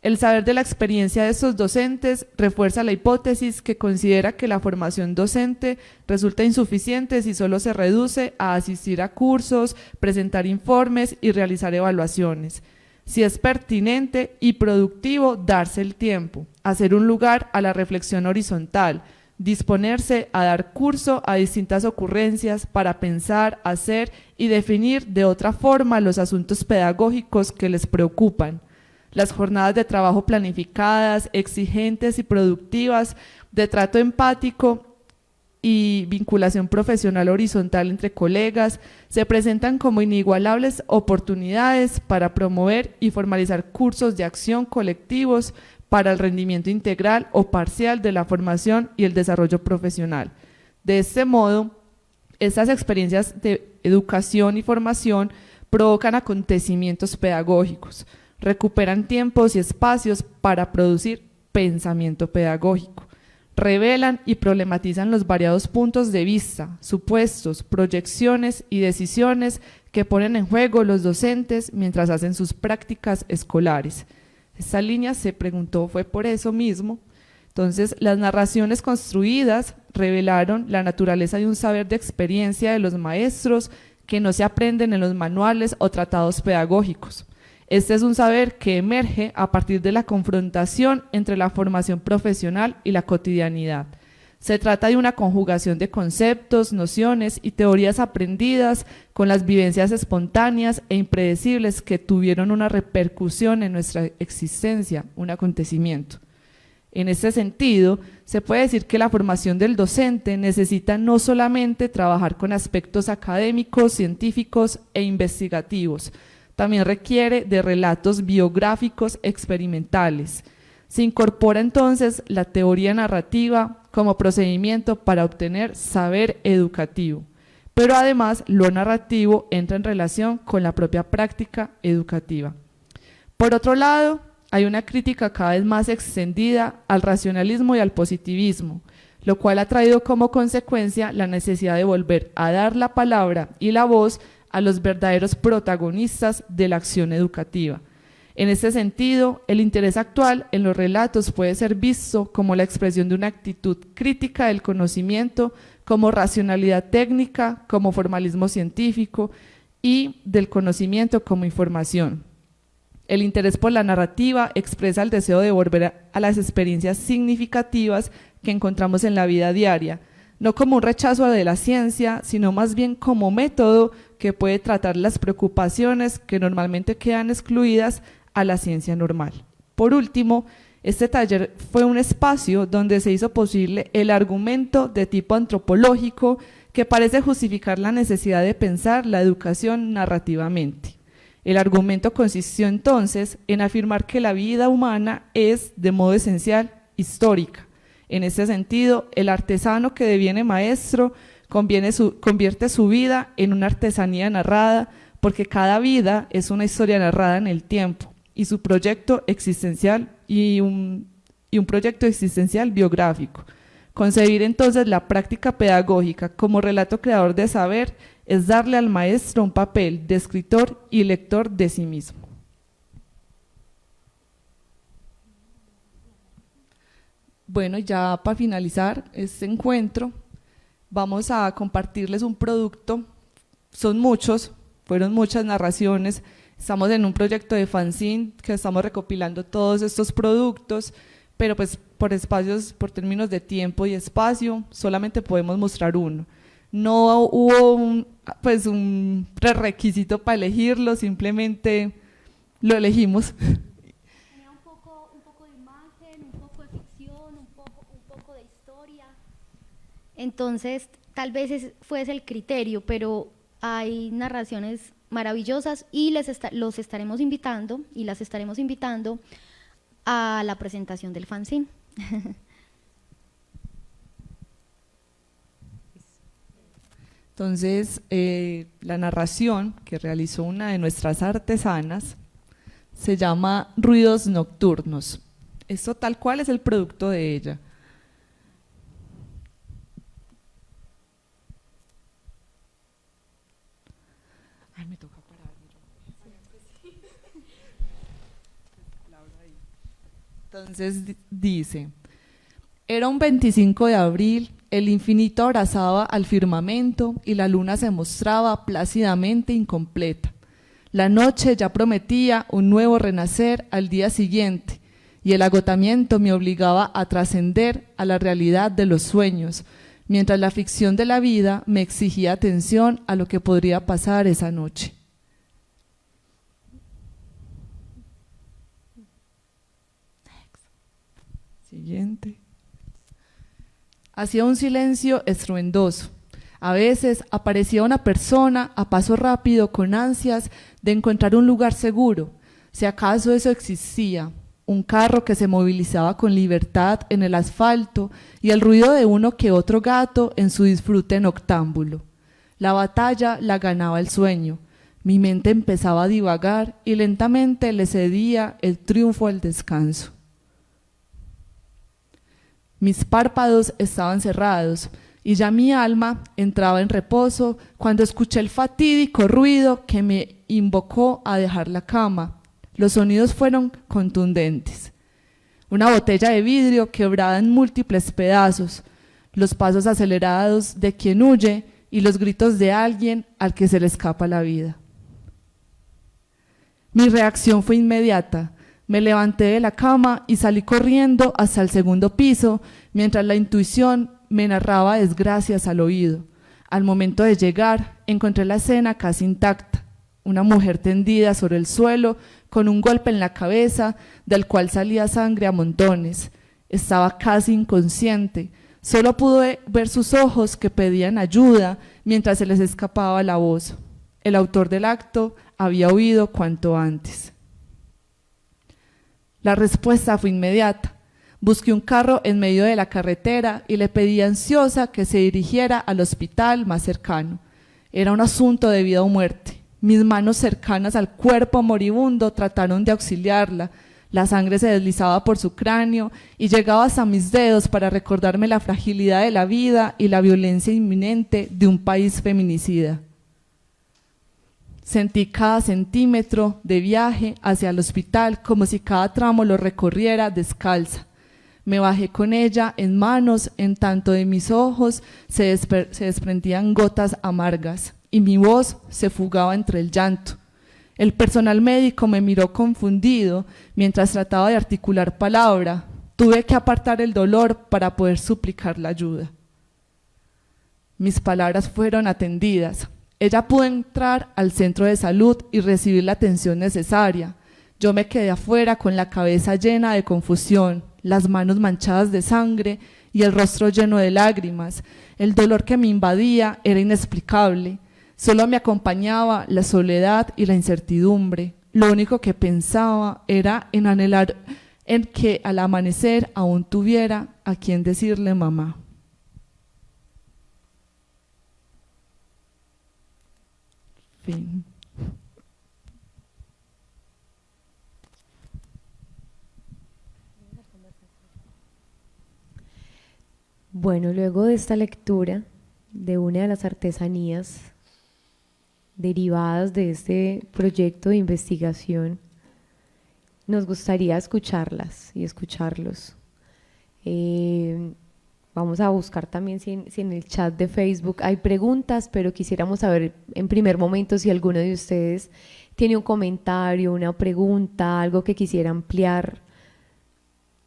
el saber de la experiencia de estos docentes refuerza la hipótesis que considera que la formación docente resulta insuficiente si solo se reduce a asistir a cursos, presentar informes y realizar evaluaciones. Si es pertinente y productivo darse el tiempo, hacer un lugar a la reflexión horizontal, disponerse a dar curso a distintas ocurrencias para pensar, hacer y definir de otra forma los asuntos pedagógicos que les preocupan. Las jornadas de trabajo planificadas, exigentes y productivas, de trato empático y vinculación profesional horizontal entre colegas, se presentan como inigualables oportunidades para promover y formalizar cursos de acción colectivos para el rendimiento integral o parcial de la formación y el desarrollo profesional. De este modo, estas experiencias de educación y formación provocan acontecimientos pedagógicos, recuperan tiempos y espacios para producir pensamiento pedagógico, revelan y problematizan los variados puntos de vista, supuestos, proyecciones y decisiones que ponen en juego los docentes mientras hacen sus prácticas escolares. Esta línea se preguntó, fue por eso mismo. Entonces, las narraciones construidas revelaron la naturaleza de un saber de experiencia de los maestros que no se aprenden en los manuales o tratados pedagógicos. Este es un saber que emerge a partir de la confrontación entre la formación profesional y la cotidianidad. Se trata de una conjugación de conceptos, nociones y teorías aprendidas con las vivencias espontáneas e impredecibles que tuvieron una repercusión en nuestra existencia, un acontecimiento. En este sentido, se puede decir que la formación del docente necesita no solamente trabajar con aspectos académicos, científicos e investigativos, también requiere de relatos biográficos experimentales. Se incorpora entonces la teoría narrativa como procedimiento para obtener saber educativo, pero además lo narrativo entra en relación con la propia práctica educativa. Por otro lado, hay una crítica cada vez más extendida al racionalismo y al positivismo, lo cual ha traído como consecuencia la necesidad de volver a dar la palabra y la voz a los verdaderos protagonistas de la acción educativa. En este sentido, el interés actual en los relatos puede ser visto como la expresión de una actitud crítica del conocimiento, como racionalidad técnica, como formalismo científico y del conocimiento como información. El interés por la narrativa expresa el deseo de volver a las experiencias significativas que encontramos en la vida diaria, no como un rechazo de la ciencia, sino más bien como método que puede tratar las preocupaciones que normalmente quedan excluidas a la ciencia normal. Por último, este taller fue un espacio donde se hizo posible el argumento de tipo antropológico que parece justificar la necesidad de pensar la educación narrativamente. El argumento consistió entonces en afirmar que la vida humana es, de modo esencial, histórica. En este sentido, el artesano que deviene maestro convierte su vida en una artesanía narrada, porque cada vida es una historia narrada en el tiempo, y su proyecto existencial y un proyecto existencial biográfico. Concebir entonces la práctica pedagógica como relato creador de saber es darle al maestro un papel de escritor y lector de sí mismo. Bueno, ya para finalizar este encuentro, vamos a compartirles un producto. Son muchos, fueron muchas narraciones. Estamos en un proyecto de fanzine que estamos recopilando todos estos productos, pero pues por espacios, por términos de tiempo y espacio, solamente podemos mostrar uno. No hubo un prerequisito para elegirlo, simplemente lo elegimos. Tenía un poco de imagen, un poco de ficción, un poco de historia. Entonces, tal vez fuese el criterio, pero hay narraciones maravillosas y los estaremos invitando y las estaremos invitando a la presentación del fanzine. Entonces, la narración que realizó una de nuestras artesanas se llama Ruidos Nocturnos. Esto tal cual es el producto de ella. Ay, me toca parar. Entonces dice: era un 25 de abril, el infinito abrazaba al firmamento y la luna se mostraba plácidamente incompleta. La noche ya prometía un nuevo renacer al día siguiente y el agotamiento me obligaba a trascender a la realidad de los sueños, mientras la ficción de la vida me exigía atención a lo que podría pasar esa noche. Siguiente. Hacía un silencio estruendoso. A veces aparecía una persona a paso rápido con ansias de encontrar un lugar seguro, si acaso eso existía, un carro que se movilizaba con libertad en el asfalto y el ruido de uno que otro gato en su disfrute noctámbulo. La batalla la ganaba el sueño. Mi mente empezaba a divagar y lentamente le cedía el triunfo al descanso. Mis párpados estaban cerrados y ya mi alma entraba en reposo cuando escuché el fatídico ruido que me invocó a dejar la cama. Los sonidos fueron contundentes. Una botella de vidrio quebrada en múltiples pedazos, los pasos acelerados de quien huye y los gritos de alguien al que se le escapa la vida. Mi reacción fue inmediata. Me levanté de la cama y salí corriendo hasta el segundo piso, mientras la intuición me narraba desgracias al oído. Al momento de llegar, encontré la escena casi intacta. Una mujer tendida sobre el suelo, con un golpe en la cabeza, del cual salía sangre a montones. Estaba casi inconsciente. Solo pude ver sus ojos que pedían ayuda mientras se les escapaba la voz. El autor del acto había huido cuanto antes. La respuesta fue inmediata. Busqué un carro en medio de la carretera y le pedí ansiosa que se dirigiera al hospital más cercano. Era un asunto de vida o muerte. Mis manos cercanas al cuerpo moribundo trataron de auxiliarla. La sangre se deslizaba por su cráneo y llegaba hasta mis dedos para recordarme la fragilidad de la vida y la violencia inminente de un país feminicida. Sentí cada centímetro de viaje hacia el hospital como si cada tramo lo recorriera descalza. Me bajé con ella en manos, en tanto de mis ojos se desprendían gotas amargas y mi voz se fugaba entre el llanto. El personal médico me miró confundido mientras trataba de articular palabra. Tuve que apartar el dolor para poder suplicar la ayuda. Mis palabras fueron atendidas. Ella pudo entrar al centro de salud y recibir la atención necesaria. Yo me quedé afuera con la cabeza llena de confusión, las manos manchadas de sangre y el rostro lleno de lágrimas. El dolor que me invadía era inexplicable. Solo me acompañaba la soledad y la incertidumbre. Lo único que pensaba era en anhelar en que al amanecer aún tuviera a quien decirle mamá. Fin. Bueno, luego de esta lectura de una de las artesanías derivadas de este proyecto de investigación, nos gustaría escucharlas y escucharlos. Vamos a buscar también si en el chat de Facebook hay preguntas, pero quisiéramos saber en primer momento si alguno de ustedes tiene un comentario, una pregunta, algo que quisiera ampliar,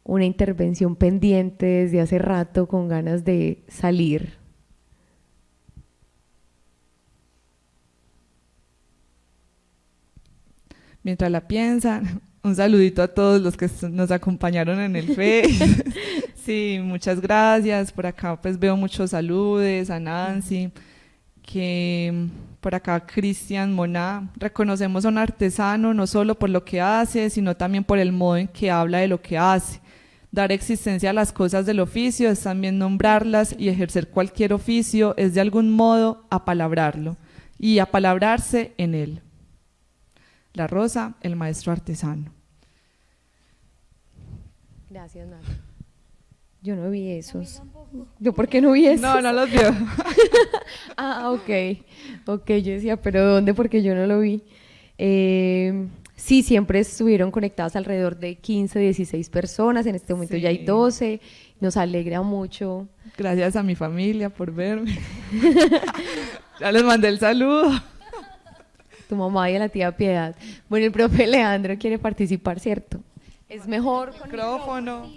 una intervención pendiente desde hace rato con ganas de salir. Mientras la piensan, un saludito a todos los que nos acompañaron en el Face. Sí, muchas gracias. Por acá pues veo muchos saludos a Nancy, que por acá Cristian Moná. Reconocemos a un artesano no solo por lo que hace, sino también por el modo en que habla de lo que hace. Dar existencia a las cosas del oficio es también nombrarlas, y ejercer cualquier oficio es de algún modo apalabrarlo y apalabrarse en él. La Rosa, el maestro artesano. Gracias, Nata. Yo no vi esos. ¿Yo por qué no vi esos? No los vio. Ah, ok, yo decía, ¿pero dónde? Porque yo no lo vi. Sí, siempre estuvieron conectadas alrededor de 15, 16 personas, en este momento Sí. ya hay 12, nos alegra mucho. Gracias a mi familia por verme. Ya les mandé el saludo. Tu mamá y a la tía Piedad. Bueno, el profe Leandro quiere participar, ¿cierto? Es mejor con Micrófono.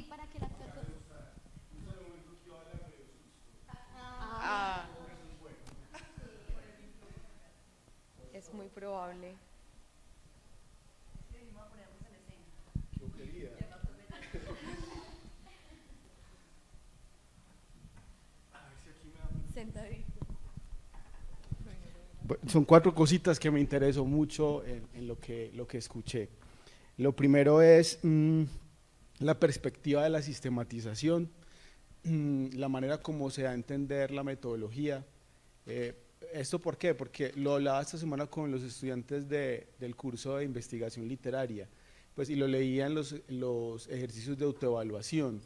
Es muy probable. Son 4 cositas que me interesó mucho en lo que escuché. Lo primero es la perspectiva de la sistematización, la manera como se da a entender la metodología. ¿Esto por qué? Porque lo hablaba esta semana con los estudiantes del curso de investigación literaria, pues, y lo leía en los ejercicios de autoevaluación.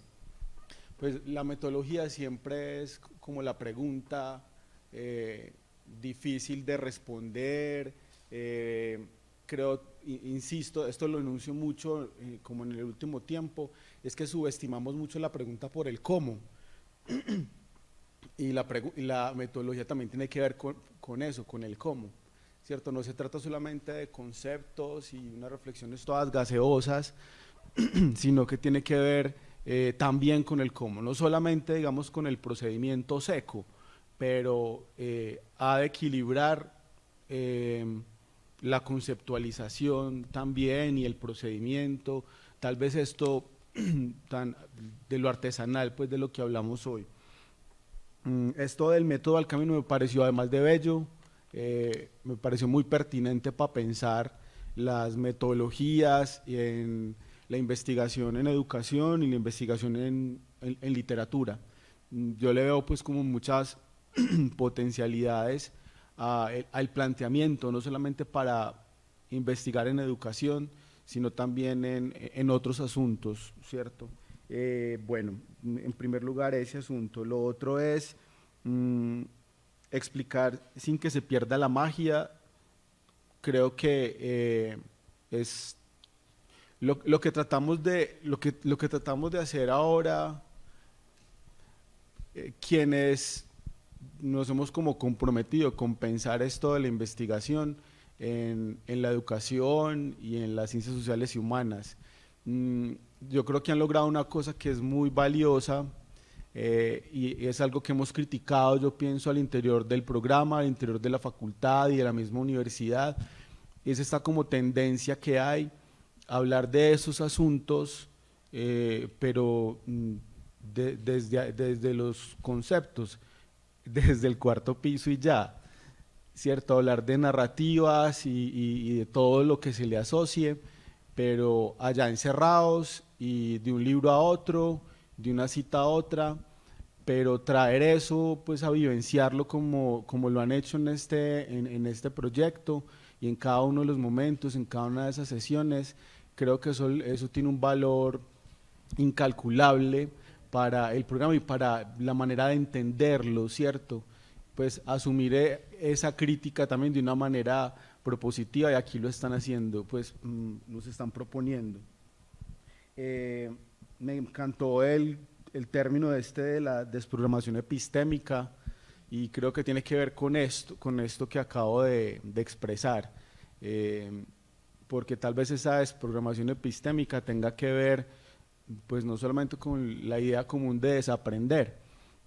Pues la metodología siempre es como la pregunta difícil de responder, creo, insisto, esto lo enuncio mucho como en el último tiempo, es que subestimamos mucho la pregunta por el cómo. Y la metodología también tiene que ver con eso, con el cómo, ¿cierto? No se trata solamente de conceptos y unas reflexiones todas gaseosas, sino que tiene que ver también con el cómo, no solamente, digamos, con el procedimiento seco, pero ha de equilibrar la conceptualización también y el procedimiento, tal vez esto de lo artesanal, pues de lo que hablamos hoy. Esto del método Alcamino me pareció, además de bello, me pareció muy pertinente para pensar las metodologías en la investigación en educación y la investigación en literatura. Yo le veo pues como muchas potencialidades al planteamiento, no solamente para investigar en educación, sino también en otros asuntos, ¿cierto? Bueno, en primer lugar ese asunto. Lo otro es explicar sin que se pierda la magia. Creo que es lo que tratamos de hacer ahora, quienes nos hemos como comprometido con pensar esto de la investigación en la educación y en las ciencias sociales y humanas. Yo creo que han logrado una cosa que es muy valiosa y es algo que hemos criticado, yo pienso, al interior del programa, al interior de la facultad y de la misma universidad. Es esta como tendencia que hay a hablar de esos asuntos, pero desde los conceptos, desde el cuarto piso y ya, ¿cierto? Hablar de narrativas y de todo lo que se le asocie, pero allá encerrados y de un libro a otro, de una cita a otra, pero traer eso pues a vivenciarlo como lo han hecho en este proyecto y en cada uno de los momentos, en cada una de esas sesiones, creo que eso tiene un valor incalculable para el programa y para la manera de entenderlo, ¿cierto? Pues asumir esa crítica también de una manera propositiva y aquí lo están haciendo, pues nos están proponiendo. Me encantó el término de la desprogramación epistémica y creo que tiene que ver con esto que acabo de expresar, porque tal vez esa desprogramación epistémica tenga que ver pues no solamente con la idea común de desaprender,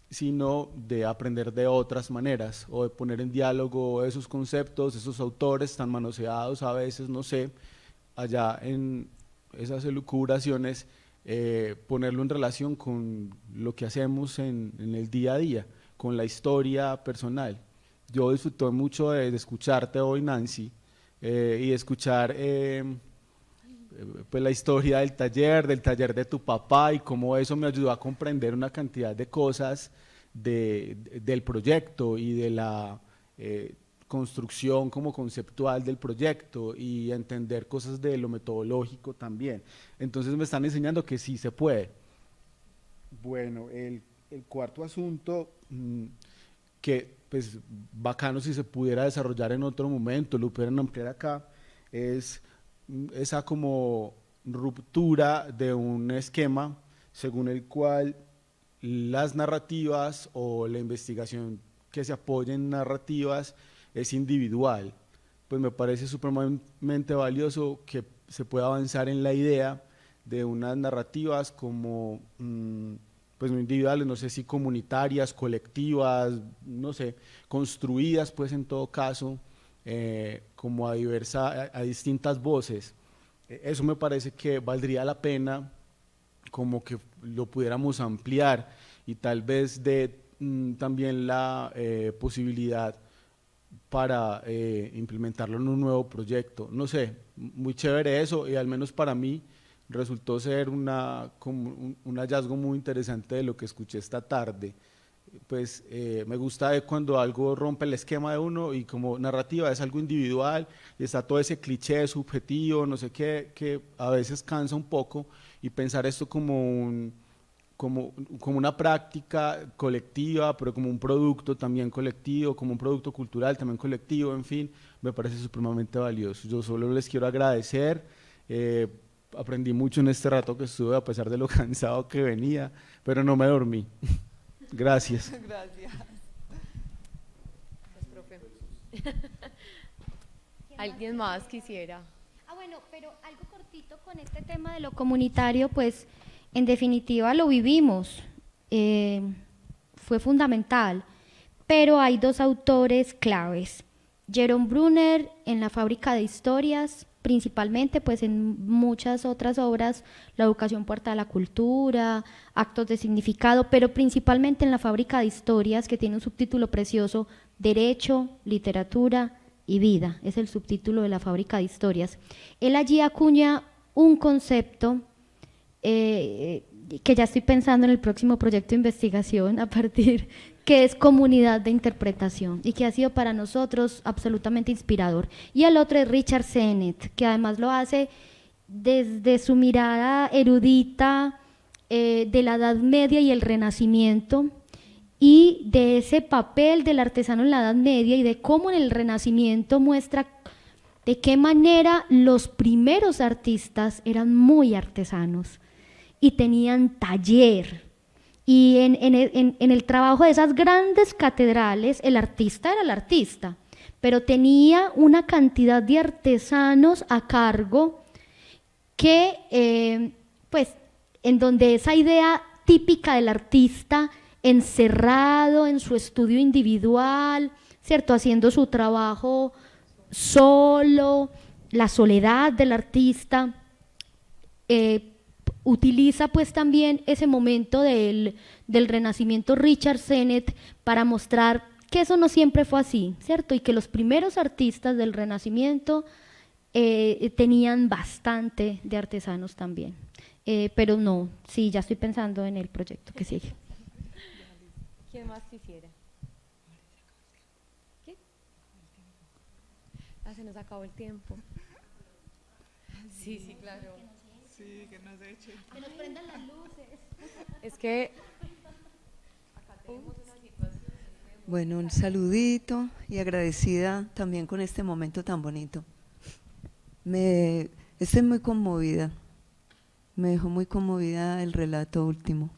sino de aprender de otras maneras o de poner en diálogo esos conceptos, esos autores tan manoseados a veces, no sé, allá en esas elucubraciones, ponerlo en relación con lo que hacemos en el día a día, con la historia personal. Yo disfruté mucho de escucharte hoy, Nancy, y de escuchar pues la historia del taller de tu papá y cómo eso me ayudó a comprender una cantidad de cosas del proyecto y de la construcción como conceptual del proyecto y a entender cosas de lo metodológico también. Entonces me están enseñando que sí se puede. Bueno, el cuarto asunto, que pues bacano si se pudiera desarrollar en otro momento, lo pudieran ampliar acá, es esa como ruptura de un esquema según el cual las narrativas o la investigación que se apoya en narrativas es individual. Pues me parece supremamente valioso que se pueda avanzar en la idea de unas narrativas como, pues no individuales, no sé si comunitarias, colectivas, no sé, construidas pues en todo caso, como a distintas voces. Eso me parece que valdría la pena como que lo pudiéramos ampliar y tal vez también la posibilidad para implementarlo en un nuevo proyecto. No sé, muy chévere eso y al menos para mí resultó ser un hallazgo muy interesante de lo que escuché esta tarde. Pues me gusta cuando algo rompe el esquema de uno y como narrativa es algo individual y está todo ese cliché subjetivo, no sé qué, que a veces cansa un poco y pensar esto como como una práctica colectiva, pero como un producto también colectivo, como un producto cultural también colectivo, en fin, me parece supremamente valioso. Yo solo les quiero agradecer, aprendí mucho en este rato que estuve a pesar de lo cansado que venía, pero no me dormí. Gracias. Gracias. ¿Alguien más quisiera? Bueno, pero algo cortito con este tema de lo comunitario, pues en definitiva lo vivimos, fue fundamental, pero hay dos autores claves, Jerome Brunner en La fábrica de historias, principalmente, pues en muchas otras obras, La educación puerta a la cultura, Actos de significado, pero principalmente en La fábrica de historias, que tiene un subtítulo precioso, Derecho, literatura y vida, es el subtítulo de La fábrica de historias. Él allí acuña un concepto que ya estoy pensando en el próximo proyecto de investigación a partir, que es comunidad de interpretación y que ha sido para nosotros absolutamente inspirador. Y el otro es Richard Sennett, que además lo hace desde su mirada erudita de la Edad Media y el Renacimiento, y de ese papel del artesano en la Edad Media y de cómo en el Renacimiento muestra de qué manera los primeros artistas eran muy artesanos y tenían taller. Y en el trabajo de esas grandes catedrales, el artista era el artista, pero tenía una cantidad de artesanos a cargo que, pues, en donde esa idea típica del artista encerrado en su estudio individual, ¿cierto?, haciendo su trabajo solo, la soledad del artista, utiliza pues también ese momento del Renacimiento Richard Sennett para mostrar que eso no siempre fue así, ¿cierto?, y que los primeros artistas del Renacimiento tenían bastante de artesanos también. Pero no, sí, ya estoy pensando en el proyecto que sigue. ¿Quién más quisiera? ¿Qué? Se nos acabó el tiempo. Sí, claro. Sí, que nos eche. Que nos prendan las luces. Es que bueno, un saludito y agradecida también con este momento tan bonito. Estoy muy conmovida, me dejó muy conmovida el relato último.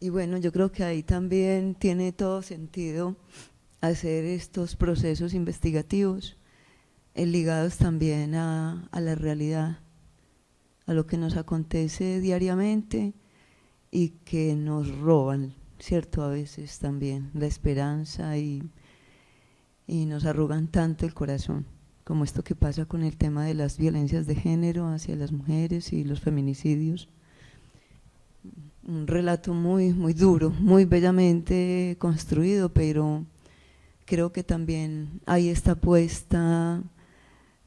Y bueno, yo creo que ahí también tiene todo sentido hacer estos procesos investigativos ligados también a la realidad, a lo que nos acontece diariamente y que nos roban, ¿cierto? A veces también la esperanza y nos arrugan tanto el corazón, como esto que pasa con el tema de las violencias de género hacia las mujeres y los feminicidios. Un relato muy, muy duro, muy bellamente construido, pero creo que también ahí está puesta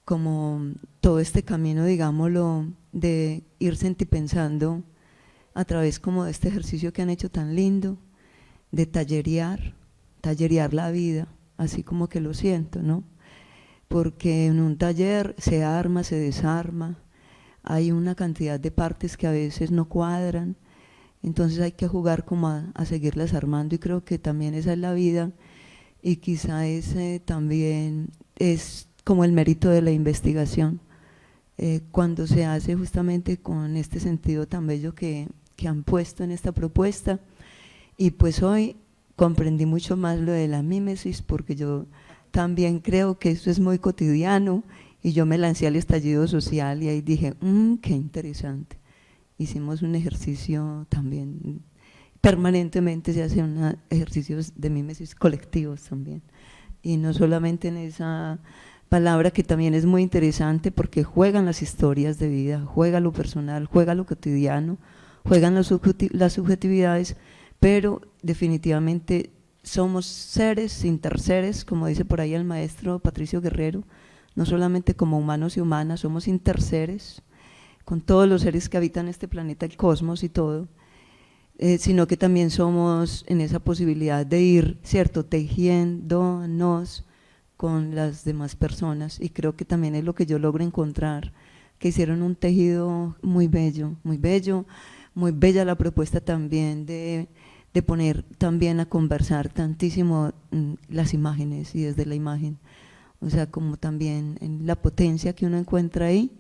como todo este camino, digámoslo, de ir sentipensando a través como de este ejercicio que han hecho tan lindo, de tallerear la vida, así como que lo siento, ¿no? Porque en un taller se arma, se desarma, hay una cantidad de partes que a veces no cuadran, entonces hay que jugar como a seguirlas armando, y creo que también esa es la vida, y quizá ese también es como el mérito de la investigación, cuando se hace justamente con este sentido tan bello que han puesto en esta propuesta. Y pues hoy comprendí mucho más lo de la mímesis, porque yo también creo que eso es muy cotidiano, y yo me lancé al estallido social y ahí dije, qué interesante. Hicimos un ejercicio también, permanentemente se hacen ejercicios de mímesis colectivos también, y no solamente en esa palabra que también es muy interesante porque juegan las historias de vida, juega lo personal, juega lo cotidiano, juegan las subjetividades, pero definitivamente somos seres interseres, como dice por ahí el maestro Patricio Guerrero, no solamente como humanos y humanas, somos interseres, con todos los seres que habitan este planeta, el cosmos y todo, sino que también somos en esa posibilidad de ir, ¿cierto?, tejiéndonos con las demás personas, y creo que también es lo que yo logro encontrar, que hicieron un tejido muy bello, muy bello, muy bella la propuesta también de poner también a conversar tantísimo las imágenes y desde la imagen, o sea, como también en la potencia que uno encuentra ahí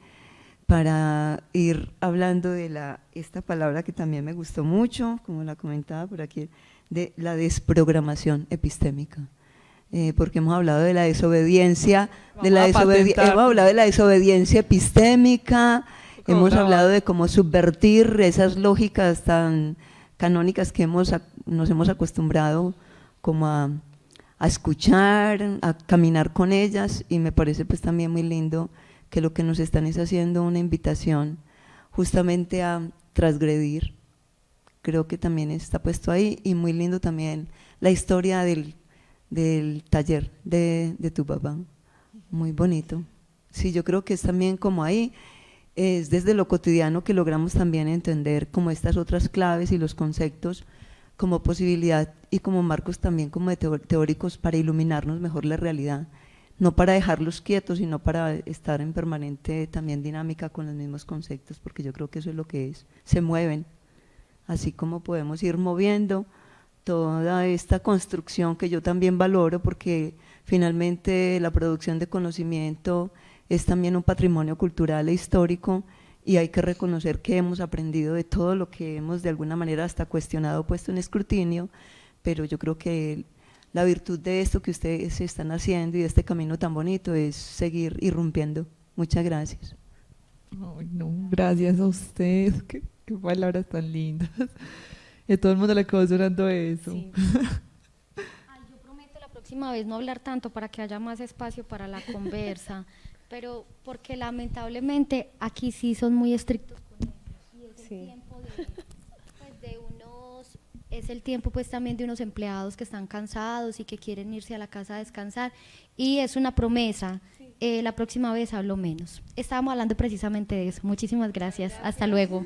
para ir hablando de esta palabra que también me gustó mucho, como la comentaba por aquí, de la desprogramación epistémica. Porque hemos hablado de la desobediencia, hemos hablado de la desobediencia epistémica, hemos hablado de cómo subvertir esas lógicas tan canónicas que nos hemos acostumbrado como a escuchar, a caminar con ellas, y me parece pues también muy lindo que lo que nos están es haciendo una invitación justamente a transgredir. Creo que también está puesto ahí, y muy lindo también la historia del taller de tu papá, muy bonito. Sí, yo creo que es también como ahí, es desde lo cotidiano que logramos también entender como estas otras claves y los conceptos como posibilidad y como marcos también como de teóricos para iluminarnos mejor la realidad, no para dejarlos quietos, sino para estar en permanente también dinámica con los mismos conceptos, porque yo creo que eso es lo que es, se mueven, así como podemos ir moviendo toda esta construcción que yo también valoro, porque finalmente la producción de conocimiento es también un patrimonio cultural e histórico, y hay que reconocer que hemos aprendido de todo lo que hemos de alguna manera hasta cuestionado, puesto en escrutinio, pero yo creo que la virtud de esto que ustedes están haciendo y de este camino tan bonito es seguir irrumpiendo. Muchas gracias. Ay, no, gracias a ustedes, qué palabras tan lindas. Y a todo el mundo le quedó sonando eso. Sí. Ay, yo prometo la próxima vez no hablar tanto para que haya más espacio para la conversa, pero porque lamentablemente aquí sí son muy estrictos con ellos, y es el tiempo de unos, es el tiempo pues también de unos empleados que están cansados y que quieren irse a la casa a descansar, y es una promesa. La próxima vez hablo menos. Estábamos hablando precisamente de eso. Muchísimas gracias. Hasta luego.